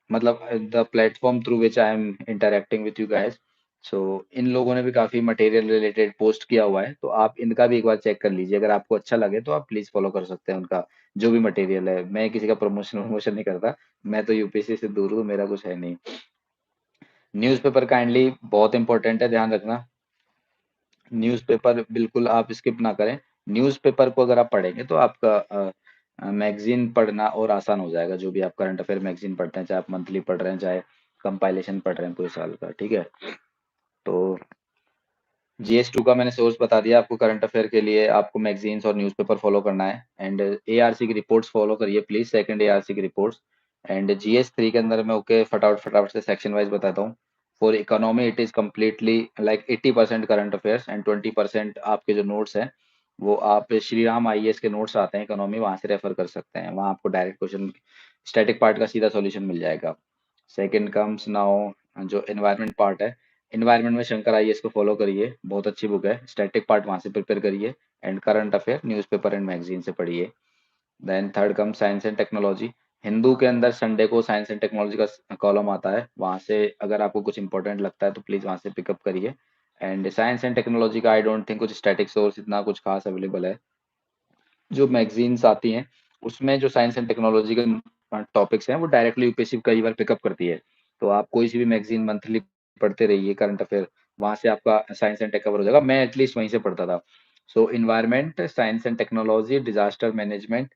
Speaker 1: मतलब the platform through which I am interacting with you guys. So इन लोगों ने भी काफी मटेरियल रिलेटेड पोस्ट किया हुआ है, तो आप इनका भी एक बार चेक कर लीजिए। अगर आपको अच्छा लगे तो आप प्लीज फॉलो कर सकते हैं उनका जो भी मटेरियल है। मैं किसी का प्रमोशन प्रमोशन नहीं करता, मैं तो यूपीएससी से दूर हूँ, मेरा कुछ है नहीं। न्यूज़पेपर काइंडली बहुत इंपॉर्टेंट है, ध्यान रखना। न्यूज़पेपर बिल्कुल आप स्किप ना करें। न्यूज़पेपर को अगर आप पढ़ेंगे तो आपका मैगजीन पढ़ना और आसान हो जाएगा। जो भी आप करंट अफेयर मैगजीन पढ़ते हैं, चाहे आप मंथली पढ़ रहे हैं, चाहे कंपाइलेशन पढ़ रहे हैं पूरे साल का, ठीक है। तो GS2 का मैंने सोर्स बता दिया आपको। करंट अफेयर के लिए आपको मैगजीन्स और न्यूज़पेपर फॉलो करना है। एंड ARC की रिपोर्ट्स फॉलो करिए प्लीज, सेकंड ARC की रिपोर्ट्स। एंड GS3 के अंदर मैं ओके फटाफट फटाफट से सेक्शन वाइज बताता हूँ। For economy it is completely like 80% current affairs and 20% आपके जो नोट्स हैं, वो आप श्री राम IAS के नोट्स आते हैं इकोनॉमी, वहां से रेफर कर सकते हैं। वहां आपको डायरेक्ट क्वेश्चन स्टैटिक पार्ट का सीधा सॉल्यूशन मिल जाएगा। सेकंड कम्स नाउ जो एनवायरनमेंट पार्ट है। एनवायरनमेंट में शंकर IAS को फॉलो करिए, बहुत अच्छी बुक है। स्टैटिक पार्ट वहां से प्रिपेयर करिए। And current affair newspaper and magazine से पढ़िए। Then third come science and technology. Hindu के अंदर संडे को साइंस एंड टेक्नोलॉजी का कॉलम आता है, वहां से अगर आपको कुछ इंपॉर्टेंट लगता है तो प्लीज वहां से पिकअप करिए। एंड साइंस एंड टेक्नोलॉजी का आई डोंट थिंक कुछ स्टैटिक सोर्स इतना कुछ खास अवेलेबल है। जो मैगजीन्स आती हैं उसमें जो साइंस एंड टेक्नोलॉजी के टॉपिक्स हैं, वो डायरेक्टली यूपीएससी कई बार पिकअप करती है। तो आप कोई सी भी मैगजीन मंथली पढ़ते रहिए करंट अफेयर, वहां से आपका साइंस एंड टेक कवर हो जाएगा। मैं एटलीस्ट वहीं से पढ़ता था। So environment, science and technology, disaster management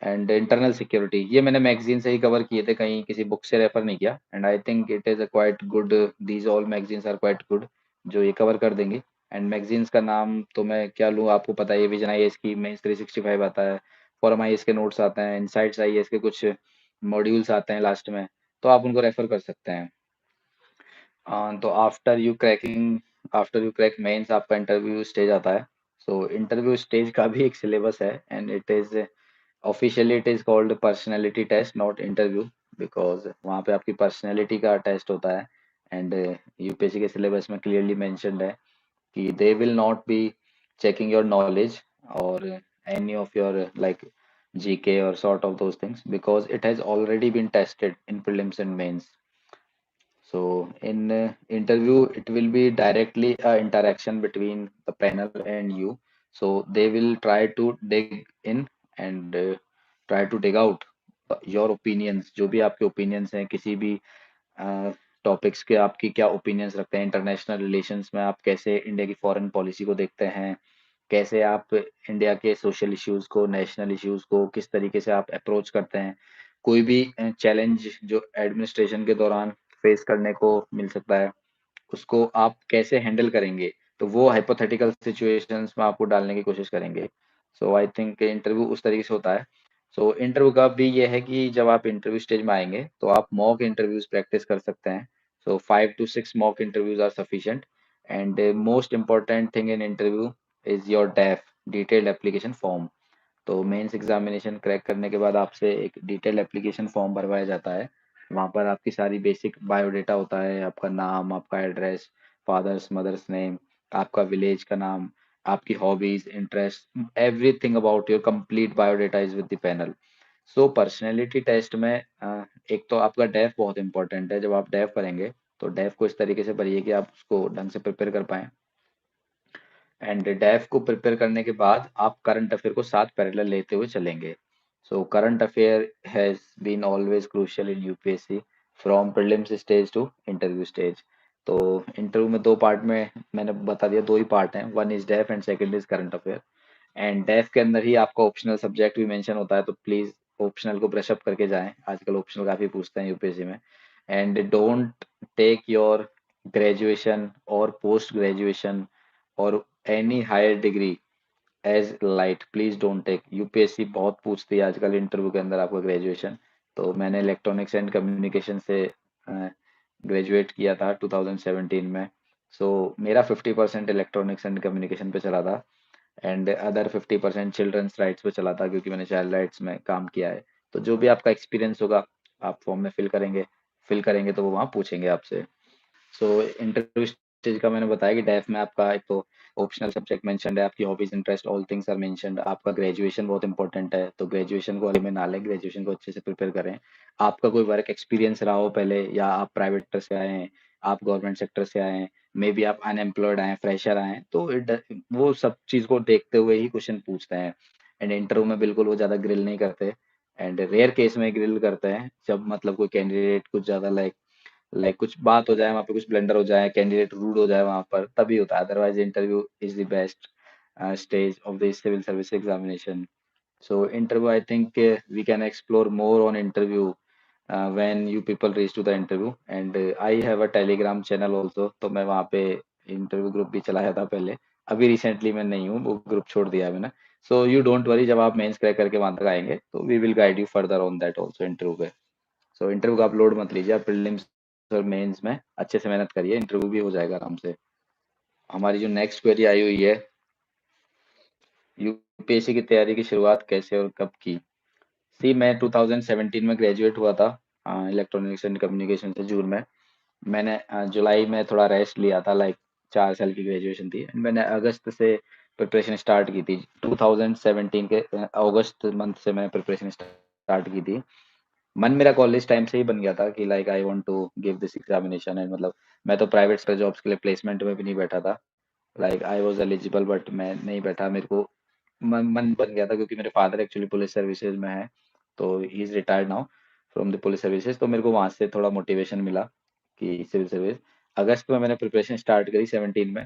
Speaker 1: and internal security, ये मैंने मैगजीन से ही कवर किए थे, कहीं किसी बुक से रेफर नहीं किया। And I think it is a quite good, these all magazines are quite good, जो ये कवर कर देंगी। एंड मैगजीन्स का नाम तो मैं क्या लूँ, आपको पता है, विजन IAS की मेंस 365 आता है, फॉरम IAS के नोट्स आते हैं, इनसाइट्स IAS के कुछ मॉड्यूल्स आते हैं लास्ट में, तो आप उनको रेफर कर सकते हैं। तो आफ्टर यू क्रैक मेंस आपका इंटरव्यू स्टेज आता है। सो इंटरव्यू स्टेज का भी एक सिलेबस है, and it is officially it is called personality test not interview, because वहाँ पे आपकी पर्सनैलिटी का टेस्ट होता है। एंड यूपीएससी के सिलेबस में क्लियरली मेंशन्ड है कि they will not be checking your knowledge or any of your like GK or sort of those things, because it has already been tested in prelims and mains. So in interview, it will be directly a interaction between the panel and you. So they will try to dig in and try to dig out. Your opinions, जो भी आपके ओपिनियंस हैं किसी भी टॉपिक्स के, आपकी क्या ओपिनियंस रखते हैं इंटरनेशनल रिलेशंस में, आप कैसे इंडिया की फॉरेन पॉलिसी को देखते हैं, कैसे आप इंडिया के सोशल इश्यूज को, नेशनल इश्यूज को किस तरीके से आप अप्रोच करते हैं, कोई भी चैलेंज जो एडमिनिस्ट्रेशन के दौरान फेस करने को मिल सकता है, उसको आप कैसे हैंडल करेंगे, तो वो हाइपोथेटिकल सिचुएशंस में आपको डालने की कोशिश करेंगे। सो आई थिंक इंटरव्यू उस तरीके से होता है। सो इंटरव्यू का भी ये है कि जब आप इंटरव्यू स्टेज में आएंगे तो आप मॉक इंटरव्यूज प्रैक्टिस कर सकते हैं। So 5 to 6 mock interviews are sufficient. And most important thing in interview is your DAF, detailed application form. तो मेंस एग्जामिनेशन क्रैक करने के बाद आपसे एक डिटेल्ड एप्लीकेशन फॉर्म भरवाया जाता है। वहाँ पर आपकी सारी बेसिक बायोडेटा होता है, आपका नाम, आपका एड्रेस, फादर्स मदर्स नेम, आपका विलेज का नाम, आपकी hobbies, interest, everything about your complete biodata is with the panel. So personality test में एक तो आपका डेफ बहुत इंपॉर्टेंट है। जब आप डेफ करेंगे तो डेफ को इस तरीके से भरिए कि आप उसको ढंग से प्रिपेयर कर पाएं। एंड डेफ को प्रिपेयर करने के बाद आप करंट अफेयर को साथ पैरेलल लेते हुए चलेंगे। So current affair has been always crucial in UPSC from prelims stage to interview stage. तो इंटरव्यू में दो पार्ट में, मैंने बता दिया दो ही पार्ट हैं, one is DAF and second is current affair. And DAF के अंदर ही आपका ऑप्शनल सब्जेक्ट भी मेंशन होता है, तो प्लीज ऑप्शनल को ब्रश अप करके जाएं, आजकल ऑप्शनल काफी पूछते हैं यूपीएससी में। And don't take your graduation और पोस्ट ग्रेजुएशन और any higher degree as light, please don't take. UPSC बहुत पूछती है आजकल इंटरव्यू के अंदर आपका ग्रेजुएशन। तो मैंने इलेक्ट्रॉनिक्स एंड कम्युनिकेशन से ग्रेजुएट किया था 2017 में। सो मेरा 50% इलेक्ट्रॉनिक्स एंड कम्युनिकेशन पे चला था एंड अदर 50% चिल्ड्रंस राइट्स पे चला था, क्योंकि मैंने चाइल्ड राइट्स में काम किया है। तो जो भी आपका एक्सपीरियंस होगा आप फॉर्म में फिल करेंगे तो वो वहाँ पूछेंगे आपसे। सो इंटरव्यू स्टेज का मैंने बताया कि डेफ में आपका एक तो ऑप्शनल सब्जेक्ट मेंशन्ड है, आपकी hobbies interest all things are mentioned, आपका ग्रेजुएशन बहुत इंपॉर्टेंट है, तो ग्रेजुएशन को आगे में ना लें, ग्रेजुएशन को अच्छे से प्रिपेयर करें। आपका कोई वर्क एक्सपीरियंस रहा हो पहले, या आप प्राइवेट सेक्टर से आए हैं, आप गवर्नमेंट सेक्टर से आए हैं, मे बी आप अनएम्प्लॉयड आए हैं, फ्रेशर आए हैं, तो वो सब चीज को देखते हुए ही क्वेश्चन पूछते हैं। एंड इंटरव्यू में बिल्कुल वो ज्यादा ग्रिल नहीं करते। एंड रेयर केस में ग्रिल करते हैं जब मतलब कोई कैंडिडेट कुछ ज्यादा लाइक कुछ बात हो जाए, वहाँ पे कुछ ब्लेंडर हो जाए, कैंडिडेट रूड हो जाए वहाँ पर, तभी होता है। Otherwise interview is the best stage of the civil service examination. So interview, I think we can explore more on interview when you people reach to the interview. And I have a Telegram channel also, तो मैं वहाँ पे इंटरव्यू ग्रुप भी चलाया था पहले। अभी रिसेंटली मैं नहीं हूँ, वो ग्रुप छोड़ दिया है मैंने। सो यू डोंट वरी, जब आप मेंस क्रैक करके वहां तक आएंगे तो we will guide you further on that also interview पे। सो इंटरव्यू का आप लोड मत लीजिए, आप प्रीलिम्स और मेंस में अच्छे से मेहनत करिए, इंटरव्यू भी हो जाएगा आराम से। हमारी जो नेक्स्ट क्वेरी आई हुई है, यूपीएससी की तैयारी की शुरुआत कैसे और कब की? सी मैं 2017 में ग्रेजुएट हुआ था इलेक्ट्रॉनिक्स एंड कम्युनिकेशन से, जून में। मैंने जुलाई में थोड़ा रेस्ट लिया था, लाइक 4 साल की ग्रेजुएशन थी। मैंने अगस्त से प्रिपरेशन स्टार्ट की थी, 2017 के अगस्त मंथ से मैंने प्रिपरेशन स्टार्ट की थी। मन मेरा कॉलेज टाइम से ही बन गया था कि like I want to give this examination. And मतलब मैं तो प्राइवेट सेक्टर जॉब्स के लिए प्लेसमेंट में भी नहीं बैठा था, like I was eligible but मैं नहीं बैठा। मेरे को मन बन गया था क्योंकि मेरे फादर एक्चुअली पुलिस सर्विसेज में है, तो he is retired now from the police services. तो मेरे को वहां से थोड़ा मोटिवेशन मिला कि सिविल सर्विस। अगस्त में मैंने प्रिपरेशन स्टार्ट करी 17 में।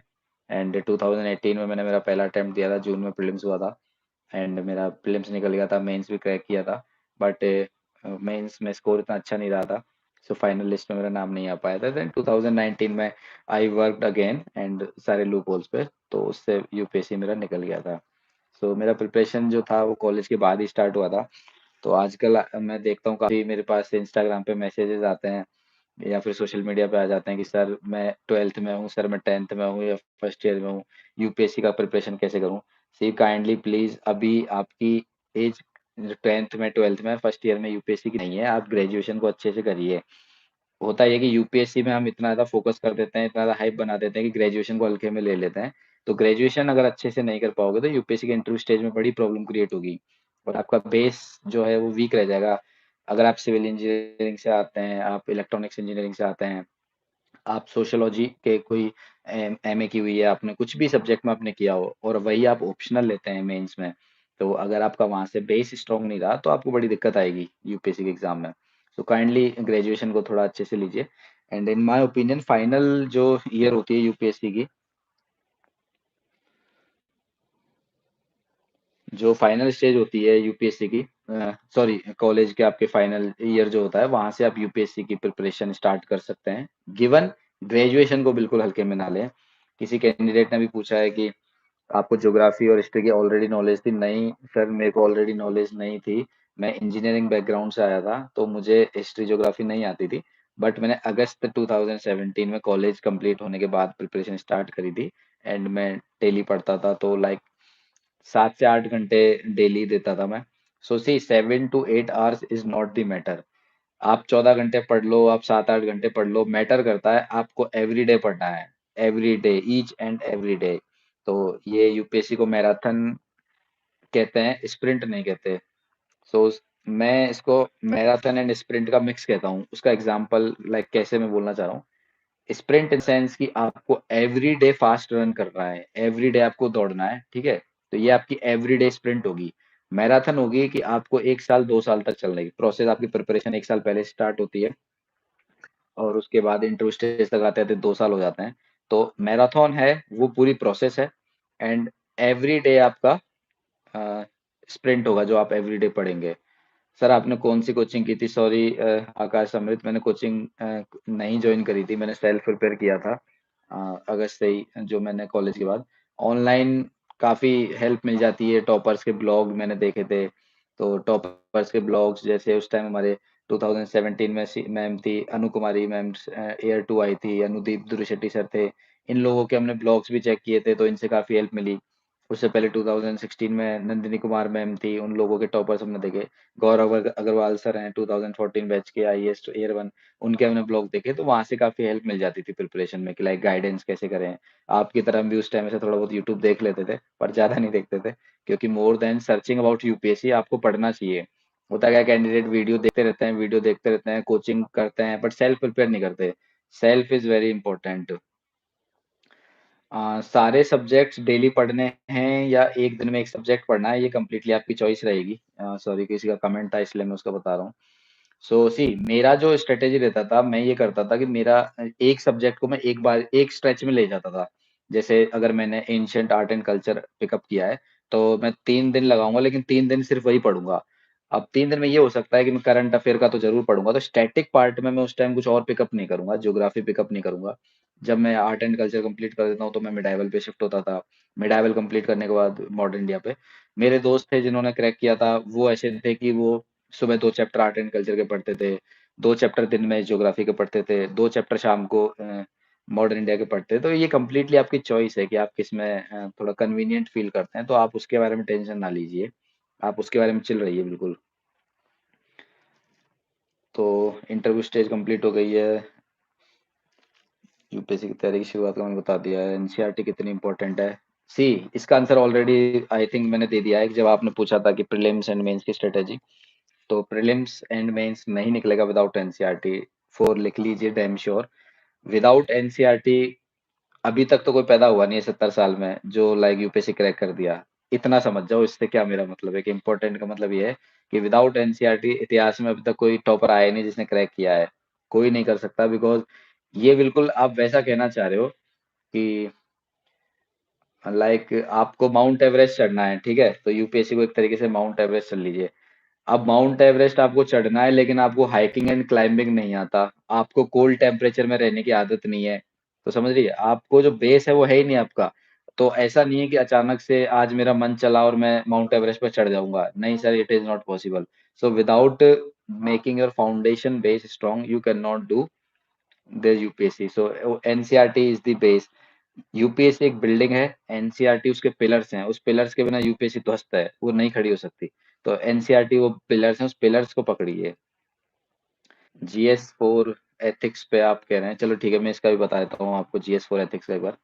Speaker 1: एंड 2018 में मैंने मेरा पहला अटेम्प्ट दिया था, जून में प्रीलिम्स हुआ था। एंड मेरा प्रीलिम्स निकल गया था, मेंस भी क्रैक किया था, बट मेंस में स्कोर इतना अच्छा नहीं रहा था। सो फाइनल लिस्ट में मेरा नाम नहीं आ पाया था। देन 2019 में आई वर्कड अगेन एंड सारे लूप होल्स पे, तो उससे यूपीएससी मेरा निकल गया था। सो मेरा प्रिपरेशन जो था वो कॉलेज के बाद ही स्टार्ट हुआ था। तो आजकल मैं देखता हूँ काफी मेरे पास इंस्टाग्राम पे मैसेजेस आते हैं या फिर सोशल मीडिया पे आ जाते हैं कि सर मैं 12th में हूँ, सर मैं 10th में हूँ या फर्स्ट ईयर में हूँ, यूपीएससी का प्रिपरेशन कैसे करूँ? सी काइंडली प्लीज, अभी आपकी एज 10th में 12th में फर्स्ट ईयर में यूपीएससी की नहीं है, आप ग्रेजुएशन को अच्छे से करिए। होता है कि यूपीएससी में हम इतना ज्यादा फोकस कर देते हैं, इतना ज्यादा हाइप बना देते हैं कि ग्रेजुएशन को हल्के में ले लेते हैं। तो ग्रेजुएशन अगर अच्छे से नहीं कर पाओगे तो यूपीएससी के इंटरव्यू स्टेज में बड़ी प्रॉब्लम क्रिएट होगी और आपका बेस जो है वो वीक रह जाएगा। अगर आप सिविल इंजीनियरिंग से आते हैं, आप इलेक्ट्रॉनिक्स इंजीनियरिंग से आते हैं, आप सोशियोलॉजी के कोई एमए की हुई है, आपने कुछ भी सब्जेक्ट में आपने किया हो और वही आप ऑप्शनल लेते हैं मेंस में, तो अगर आपका वहाँ से बेस स्ट्रांग नहीं रहा तो आपको बड़ी दिक्कत आएगी यूपीएससी के एग्जाम में। सो काइंडली ग्रेजुएशन को थोड़ा अच्छे से लीजिए। And in my opinion final जो ईयर होती है यूपीएससी की, जो फाइनल स्टेज होती है यूपीएससी की, सॉरी कॉलेज के आपके फाइनल ईयर जो होता है वहां से आप यूपीएससी की प्रिपरेशन स्टार्ट कर सकते हैं। गिवन ग्रेजुएशन को बिल्कुल हल्के में ना लें। किसी कैंडिडेट ने भी पूछा है कि आपको ज्योग्राफी और हिस्ट्री की ऑलरेडी नॉलेज थी? नहीं सर, मेरे को ऑलरेडी नॉलेज नहीं थी। मैं इंजीनियरिंग बैकग्राउंड से आया था तो मुझे हिस्ट्री ज्योग्राफी नहीं आती थी। बट मैंने अगस्त 2017 में कॉलेज कंप्लीट होने के बाद प्रिपरेशन स्टार्ट करी थी। एंड मैं डेली पढ़ता था, तो लाइक 7 से 8 घंटे डेली देता था मैं। सो सी 7 to 8 hours is not the matter. आप 14 घंटे पढ़ लो, आप 7 8 घंटे पढ़ लो, मैटर करता है आपको एवरी डे पढ़ना है। Every day, each and every day. तो ये यूपीएससी को मैराथन कहते हैं, स्प्रिंट नहीं कहते। सो मैं इसको मैराथन एंड स्प्रिंट का मिक्स कहता हूँ। उसका एग्जांपल लाइक कैसे मैं बोलना चाह रहा हूँ। स्प्रिंट इन सेंस कि आपको एवरी डे फास्ट रन करना है, एवरी डे आपको दौड़ना है, ठीक है। तो ये आपकी एवरी डे स्प्रिंट होगी। मैराथन होगी कि आपको 1 साल 2 साल तक चलने की प्रोसेस, आपकी प्रिपरेशन 1 साल पहले स्टार्ट होती है और उसके बाद इंटरव्यू स्टेज तक आते आते 2 साल हो जाते हैं। तो मैराथन है, वो पूरी प्रोसेस है। एंड एवरी डे आपका स्प्रिंट होगा जो आप एवरी डे पढ़ेंगे। सर आपने कौन सी कोचिंग की थी? सॉरी आकाश अमृत, मैंने कोचिंग नहीं ज्वाइन करी थी, मैंने सेल्फ प्रिपेयर किया था अगस्त से ही, जो मैंने कॉलेज के बाद ऑनलाइन काफ़ी हेल्प मिल जाती है। टॉपर्स के ब्लॉग मैंने देखे थे, तो टॉपर्स के ब्लॉग्स जैसे उस टाइम हमारे 2017 में मैम थी अनु कुमारी मैम, एयर टू आई थी, अनुदीप दुरिशेट्टी सर थे। इन लोगों के हमने ब्लॉग्स भी चेक किए थे, तो इनसे काफ़ी हेल्प मिली। उससे पहले 2016 में नंदिनी कुमार मैम थी, उन लोगों के टॉपर्स हमने देखे। गौरव अग्रवाल सर हैं 2014 बैच के, आईएएस एयर वन, उनके हमने ब्लॉग देखे, तो वहां से काफी हेल्प मिल जाती थी प्रिपरेशन में कि लाइक गाइडेंस कैसे करें। आपकी तरह हम भी उस टाइम से थोड़ा बहुत यूट्यूब देख लेते थे, पर ज्यादा नहीं देखते थे, क्योंकि more than searching about UPSC आपको पढ़ना चाहिए। होता क्या, कैंडिडेट वीडियो देखते रहते हैं, वीडियो देखते रहते हैं, कोचिंग करते हैं, बट सेल्फ प्रिपेयर नहीं करते। Self is very important. सारे सब्जेक्ट्स डेली पढ़ने हैं या एक दिन में एक सब्जेक्ट पढ़ना है, ये कम्प्लीटली आपकी चॉइस रहेगी। सॉरी, किसी का कमेंट था इसलिए मैं उसका बता रहा हूँ। सो सी मेरा जो स्ट्रेटेजी रहता था, मैं ये करता था कि मेरा एक सब्जेक्ट को मैं एक बार एक स्ट्रेच में ले जाता था। जैसे अगर मैंने ancient art and culture pickup किया है, तो मैं 3 दिन लगाऊंगा, लेकिन 3 दिन सिर्फ वही पढ़ूंगा। अब 3 दिन में ये हो सकता है कि मैं करंट अफेयर का तो जरूर पढ़ूंगा, तो स्टैटिक पार्ट में मैं उस टाइम कुछ और पिकअप नहीं करूंगा, ज्योग्राफी पिकअप नहीं करूंगा। जब मैं आर्ट एंड कल्चर कंप्लीट कर देता हूँ तो मैं मिडाइवल पे शिफ्ट होता था। मिडाइवल कंप्लीट करने के बाद मॉडर्न इंडिया पे। मेरे दोस्त थे जिन्होंने क्रैक किया था, वो ऐसे थे कि वो सुबह 2 चैप्टर आर्ट एंड कल्चर के पढ़ते थे, 2 चैप्टर दिन में ज्योग्राफी के पढ़ते थे, 2 चैप्टर शाम को मॉडर्न इंडिया के पढ़ते थे। तो ये कम्प्लीटली आपकी चॉइस है कि आप किस में थोड़ा कन्वीनियंट फील करते हैं, तो आप उसके बारे में टेंशन ना लीजिए, आप उसके बारे में चिल रहिए बिल्कुल। तो इंटरव्यू स्टेज कंप्लीट हो गई है, यूपीएससी की तैयारी की शुरुआत का मैंने बता दिया है, एनसीईआरटी कितनी इंपॉर्टेंट है। सी इसका आंसर ऑलरेडी आई थिंक मैंने दे दिया है, जब आपने पूछा था कि प्रीलिम्स एंड मेंस की स्ट्रेटेजी। तो प्रीलिम्स एंड मेंस नहीं निकलेगा विदाउट एनसीईआरटी। फोर लिख लीजिए डैम श्योर। विदाउट एनसीईआरटी अभी तक तो कोई पैदा हुआ नहीं है 70 साल में जो लाइक यूपीएससी क्रैक कर दिया। इतना समझ जाओ, इससे क्या मेरा मतलब है कि इंपॉर्टेंट का मतलब ये है कि विदाउट एनसीईआरटी इतिहास में अभी तक कोई टॉपर आया नहीं जिसने क्रैक किया है। कोई नहीं कर सकता, बिकॉज ये बिल्कुल आप वैसा कहना चाह रहे हो कि लाइक आपको माउंट एवरेस्ट चढ़ना है, ठीक है, तो यूपीएससी को एक तरीके से माउंट एवरेस्ट चल लीजिए। अब माउंट एवरेस्ट आपको चढ़ना है, लेकिन आपको हाइकिंग एंड क्लाइंबिंग नहीं आता, आपको कोल्ड टेम्परेचर में रहने की आदत नहीं है, तो समझ रही है, आपको जो बेस है वो है ही नहीं आपका। तो ऐसा नहीं है कि अचानक से आज मेरा मन चला और मैं माउंट एवरेस्ट पर चढ़ जाऊंगा, नहीं sir, it is not possible. So without making your foundation base strong you can not do the UPSC. So NCERT is the base. UPSC एक बिल्डिंग है, एनसीईआरटी उसके पिलर्स हैं, उस पिलर्स के बिना यूपीएससी ध्वस्त है, वो नहीं खड़ी हो सकती। तो एनसीईआरटी वो पिलर्स हैं, उस पिलर्स को पकड़िए। जीएस 4 एथिक्स पे आप कह रहे हैं, चलो ठीक है, मैं इसका भी बता देता हूँ आपको जीएस 4 एथिक्स का एक बार।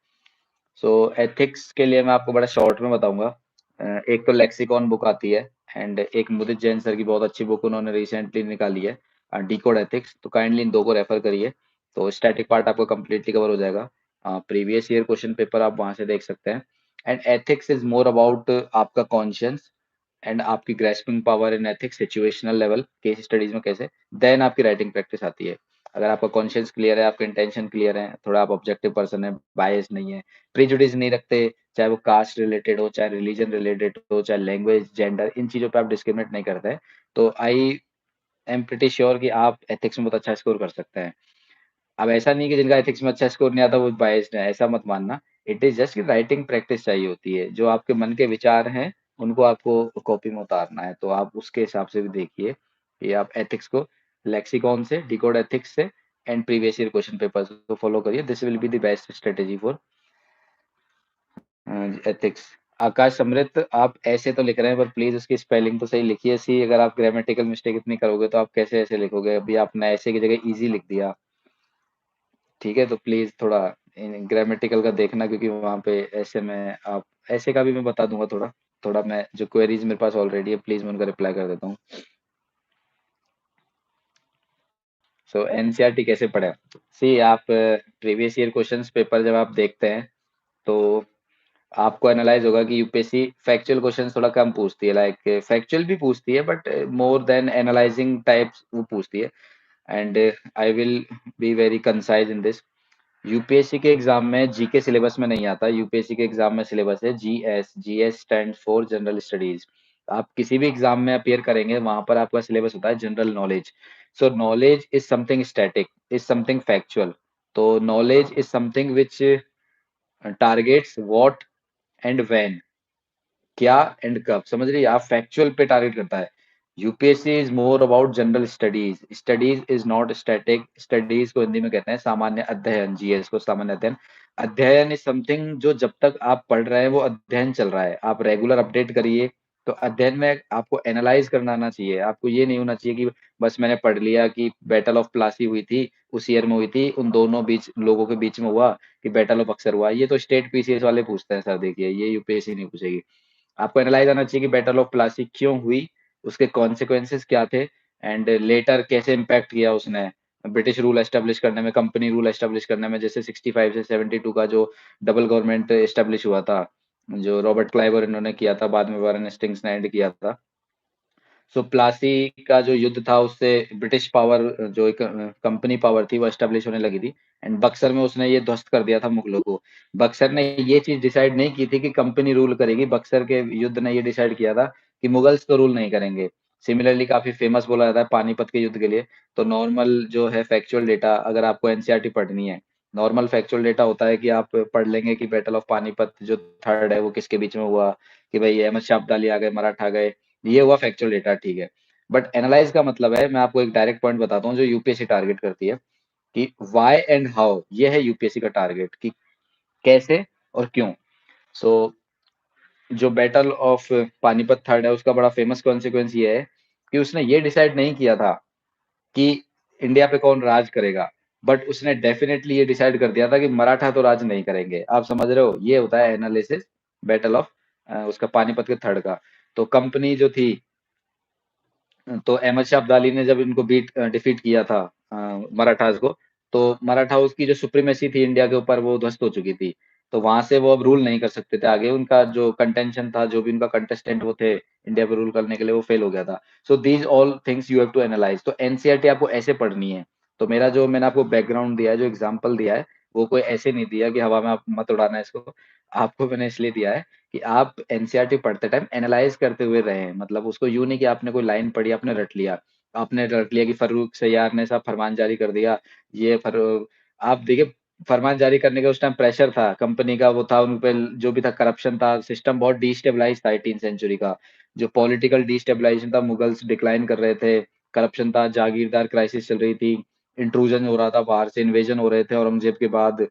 Speaker 1: सो एथिक्स के लिए मैं आपको बड़ा शॉर्ट में बताऊंगा। एक तो लेक्सिकॉन बुक आती है, एंड एक मुदित जैन सर की बहुत अच्छी बुक उन्होंने रिसेंटली निकाली है, डिकोड एथिक्स, तो काइंडली इन दो को रेफर करिए। तो स्टैटिक पार्ट आपको कम्प्लीटली कवर हो जाएगा। प्रीवियस ईयर क्वेश्चन पेपर आप वहां से देख सकते हैं। And ethics is more about आपका कॉन्शियंस, एंड आपकी grasping power in ethics, situational level, case studies में कैसे, देन आपकी राइटिंग प्रैक्टिस आती है। अगर आपका कॉन्शियस क्लियर है, आपके इंटेंशन क्लियर है, थोड़ा आप ऑब्जेक्टिव पर्सन है, बायस नहीं है, प्रिजुडिस नहीं रखते, चाहे वो कास्ट रिलेटेड हो, चाहे रिलीजन रिलेटेड हो, चाहे लैंग्वेज, जेंडर, इन चीजों पे आप डिस्क्रिमिनेट नहीं करते हैं, तो आई एम प्रिटी श्योर कि आप एथिक्स में बहुत अच्छा स्कोर कर सकते हैं। अब ऐसा नहीं कि जिनका एथिक्स में अच्छा स्कोर नहीं आता वो बायस्ड है, ऐसा मत मानना। इट इज जस्ट कि राइटिंग प्रैक्टिस चाहिए होती है। जो आपके मन के विचार हैं, उनको आपको कॉपी में उतारना है, तो आप उसके हिसाब से भी देखिए कि आप एथिक्स को लेक्सिकॉन से, डिकोड एथिक्स से and previous year question papers को फॉलो करिए। This will be the best strategy for ethics. Akash Samrit, आप ऐसे तो लिख रहे हैं, पर प्लीज उसकी स्पेलिंग तो सही लिखिए। सी, अगर आप ग्रामेटिकल मिस्टेक इतनी करोगे तो आप कैसे ऐसे लिखोगे? अभी आपने ऐसे की जगह इजी लिख दिया। ठीक है, तो प्लीज थोड़ा ग्रामेटिकल का देखना, क्योंकि वहां पे ऐसे में आप ऐसे का भी मैं बता दूंगा। थोड़ा थोड़ा मैं जो क्वेरीज मेरे पास ऑलरेडी है, प्लीज मैं उनका रिप्लाई कर देता हूँ। सो एनसीईआरटी कैसे पढ़े? सी, आप प्रीवियस ईयर क्वेश्चंस पेपर जब आप देखते हैं, तो आपको एनालाइज होगा कि यूपीएससी फैक्चुअल क्वेश्चंस थोड़ा कम पूछती है। लाइक फैक्चुअल भी पूछती है, but more than analysing types वो पूछती है। And I will be very concise in this. UPSC के एग्जाम में जीके सिलेबस में नहीं आता। यूपीएससी के एग्जाम में सिलेबस है GS. GS stand for general studies. आप किसी भी एग्जाम में अपियर करेंगे, वहां पर आपका सिलेबस होता है general knowledge. So knowledge is something static, is something factual. तो knowledge is something which targets what and when, क्या एंड कब, समझ रही है? आप फैक्चुअल पे टारगेट करता है। UPSC is more about general studies. Studies is not static. Studies को हिंदी में कहते हैं सामान्य अध्ययन, जीएस को सामान्य अध्ययन। अध्ययन इज समथिंग जो जब तक आप पढ़ रहे हैं वो अध्ययन चल रहा है, आप रेगुलर अपडेट करिए। तो अध्ययन में आपको एनालाइज करना आना चाहिए। आपको ये नहीं होना चाहिए कि बस मैंने पढ़ लिया कि बैटल ऑफ प्लासी हुई थी, उस ईयर में हुई थी, उन दोनों बीच लोगों के बीच में हुआ, कि बैटल ऑफ बक्सर हुआ। ये तो स्टेट पीसीएस वाले पूछते हैं सर, देखिए ये यूपीएससी नहीं पूछेगी। आपको एनालाइज आना चाहिए कि बैटल ऑफ प्लासी क्यों हुई, उसके कॉन्सिक्वेंसेस क्या थे, एंड लेटर कैसे इम्पैक्ट किया उसने ब्रिटिश रूल एस्टेब्लिश करने में, कंपनी रूल एस्टेब्लिश करने में। जैसे 65 से 72 का जो डबल गवर्नमेंट एस्टेब्लिश हुआ था, जो रॉबर्ट क्लाइव और इन्होंने किया था, बाद में वारेन हेस्टिंग्स ने एंड किया था। सो प्लासी का जो युद्ध था, उससे ब्रिटिश पावर, जो एक कंपनी पावर थी, वो एस्टेब्लिश होने लगी थी। एंड बक्सर में उसने ये ध्वस्त कर दिया था मुगलों को। बक्सर ने ये चीज डिसाइड नहीं की थी कि कंपनी रूल करेगी। बक्सर के युद्ध ने ये डिसाइड किया था कि मुगल्स तो रूल नहीं करेंगे। सिमिलरली काफी फेमस बोला जाता है पानीपत के युद्ध के लिए। तो नॉर्मल जो है फैक्चुअल डेटा, अगर आपको एनसीईआरटी पढ़नी है, नॉर्मल फैक्चुअल डेटा होता है कि आप पढ़ लेंगे कि बैटल ऑफ पानीपत जो थर्ड है वो किसके बीच में हुआ, कि भाई अहमद शाह अब्दाली आ गए, मराठा गए। ये हुआ फैक्चुअल डेटा, ठीक है। बट एनालाइज का मतलब है, मैं आपको एक डायरेक्ट पॉइंट बताता हूँ जो यूपीएससी टारगेट करती है, कि व्हाई एंड हाउ। ये है यूपीएससी का टारगेट, कि कैसे और क्यों। सो जो बैटल ऑफ पानीपत थर्ड है, उसका बड़ा फेमस कॉन्सिक्वेंस ये है कि उसने ये डिसाइड नहीं किया था कि इंडिया पे कौन राज करेगा, बट उसने डेफिनेटली ये डिसाइड कर दिया था कि मराठा तो राज नहीं करेंगे। आप समझ रहे हो? ये होता है एनालिसिस बैटल ऑफ उसका पानीपत के थर्ड का। तो कंपनी जो थी, तो अहमद शाह अब्दाली ने जब इनको डिफीट किया था मराठास को, तो मराठास की जो सुप्रीमेसी थी इंडिया के ऊपर, वो ध्वस्त हो चुकी थी। तो वहां से वो अब रूल नहीं कर सकते थे आगे। उनका जो कंटेंशन था, जो भी उनका कंटेस्टेंट वो थे इंडिया पे रूल करने के लिए, वो फेल हो गया था। So these all things you have to analyse. तो एनसीईआरटी आपको ऐसे पढ़नी है। तो मेरा जो मैंने आपको बैकग्राउंड दिया है, जो एग्जाम्पल दिया है, वो कोई ऐसे नहीं दिया कि हवा में आप मत उड़ाना है इसको। आपको मैंने इसलिए दिया है कि आप एनसीईआरटी पढ़ते टाइम एनालाइज करते हुए रहें। मतलब उसको यूं नहीं कि आपने कोई लाइन पढ़ी, आपने रट लिया। आपने रट लिया कि फर्रुख सैयार ने साहब फरमान जारी कर दिया। ये फर आप देखिए, फरमान जारी करने का उस टाइम प्रेशर था, कंपनी का वो था, उन पे जो भी था करप्शन था, सिस्टम बहुत डिस्टेबलाइज था 18 सेंचुरी का। जो पॉलिटिकल डिस्टेबलाइजेशन था, मुगल्स डिक्लाइन कर रहे थे, करप्शन था, जागीरदार क्राइसिस चल रही थी, इंट्रूजन हो रहा था, बाहर से इन्वेजन हो रहे थे, औरंगजेब के बाद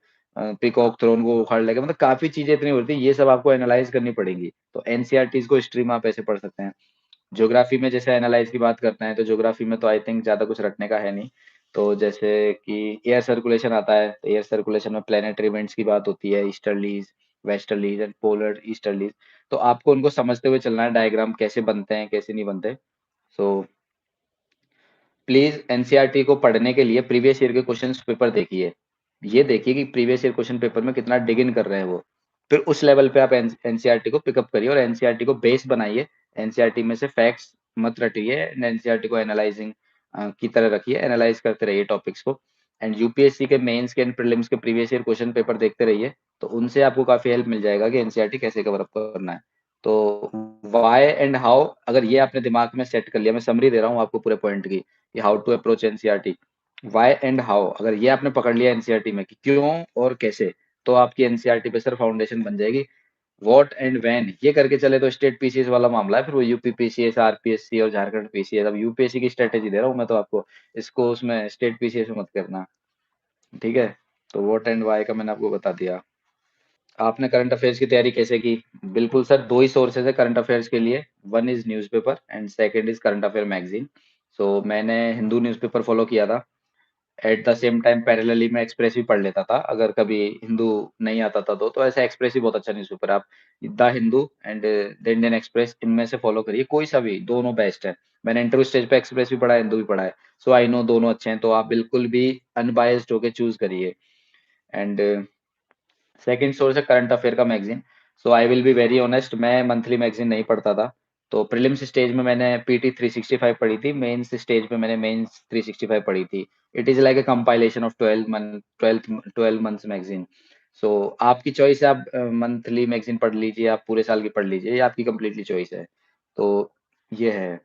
Speaker 1: पीकॉक थ्रोन को उखाड़ लेगा। मतलब काफी चीजें इतनी होती है, ये सब आपको एनालाइज करनी पड़ेगी। तो एनसीईआरटीज को हिस्ट्री में आप ऐसे पढ़ सकते हैं। ज्योग्राफी में जैसे एनालाइज की बात करते हैं, तो ज्योग्राफी में तो आई थिंक ज्यादा कुछ रटने का है नहीं। तो जैसे कि एयर सर्कुलेशन आता है, तो एयर सर्कुलेशन में प्लेनेटरी इवेंट्स की बात होती है, easterlies, westerlies and polar easterlies. तो आपको उनको समझते हुए चलना है, डायग्राम कैसे बनते हैं, कैसे नहीं बनते। सो प्लीज एनसीईआरटी को पढ़ने के लिए प्रीवियस ईयर के क्वेश्चन पेपर देखिए। ये देखिए कि प्रीवियस ईयर क्वेश्चन पेपर में कितना डिग इन कर रहे हैं वो। फिर उस लेवल पे आप एनसीईआरटी को पिकअप करिए और एनसीईआरटी को बेस बनाइए। एनसीईआरटी में से फैक्ट्स मत रटिए, एनसीईआरटी को एनालाइजिंग की तरह रखिए, एनालाइज करते रहिए टॉपिक्स को। एंड यूपीएससी के मेंस के एंड प्रीलिम्स के प्रीवियस ईयर क्वेश्चन पेपर देखते रहिए, तो उनसे आपको काफी हेल्प मिल जाएगा कि एनसीईआरटी कैसे कवर अप करना है। तो वाई एंड हाउ, अगर ये आपने दिमाग में सेट कर लिया, मैं समरी दे रहा हूँ आपको पूरे पॉइंट की, कि how to approach NCERT, why and how, अगर ये आपने पकड़ लिया एनसीईआरटी में कि क्यों और कैसे, तो आपकी एनसीईआरटी पे सर फाउंडेशन बन जाएगी। व्हाट एंड व्हेन ये करके चले तो स्टेट पीसीएस वाला मामला है, फिर वो यूपी पीसीएस, आरपीएससी और झारखंड पीसीएस। अब यूपीएससी की स्ट्रेटेजी दे रहा हूँ मैं तो आपको, इसको उसमें स्टेट पीसीएस में मत करना, ठीक है। तो व्हाट एंड वाई का मैंने आपको बता दिया। आपने करंट अफेयर्स की तैयारी कैसे की? बिल्कुल सर, दो ही सोर्सेज है करंट अफेयर्स के लिए, one is newspaper and second is current affair magazine. So मैंने हिंदू न्यूज़पेपर फॉलो किया था। At the same time parallelly मैं एक्सप्रेस भी पढ़ लेता था, अगर कभी हिंदू नहीं आता था तो ऐसा एक्सप्रेस भी बहुत अच्छा न्यूज़पेपर है। आप the Hindu and the Indian express, इनमें से फॉलो करिए कोई सा भी, दोनों बेस्ट है। मैंने इंटरव्यू स्टेज पे एक्सप्रेस भी पढ़ा है, हिंदू भी पढ़ा है, सो आई नो दोनों अच्छे हैं, तो आप बिल्कुल भी अनबायस्ड होके चूज करिए। एंड सेकंड सोर्स है करंट अफेयर का magazine. So I will be very honest, मैं मंथली मैगजीन नहीं पढ़ता था। तो प्रीलिम्स स्टेज में मैंने पीटी 365 पढ़ी थी, मेंस स्टेज पे मैंने मेंस 365 पढ़ी थी। It is like a compilation of 12 months magazine. So आपकी चॉइस है, आप मंथली मैगजीन पढ़ लीजिए, आप पूरे साल की पढ़ लीजिए, ये आपकी कंप्लीटली चॉइस है। तो ये है।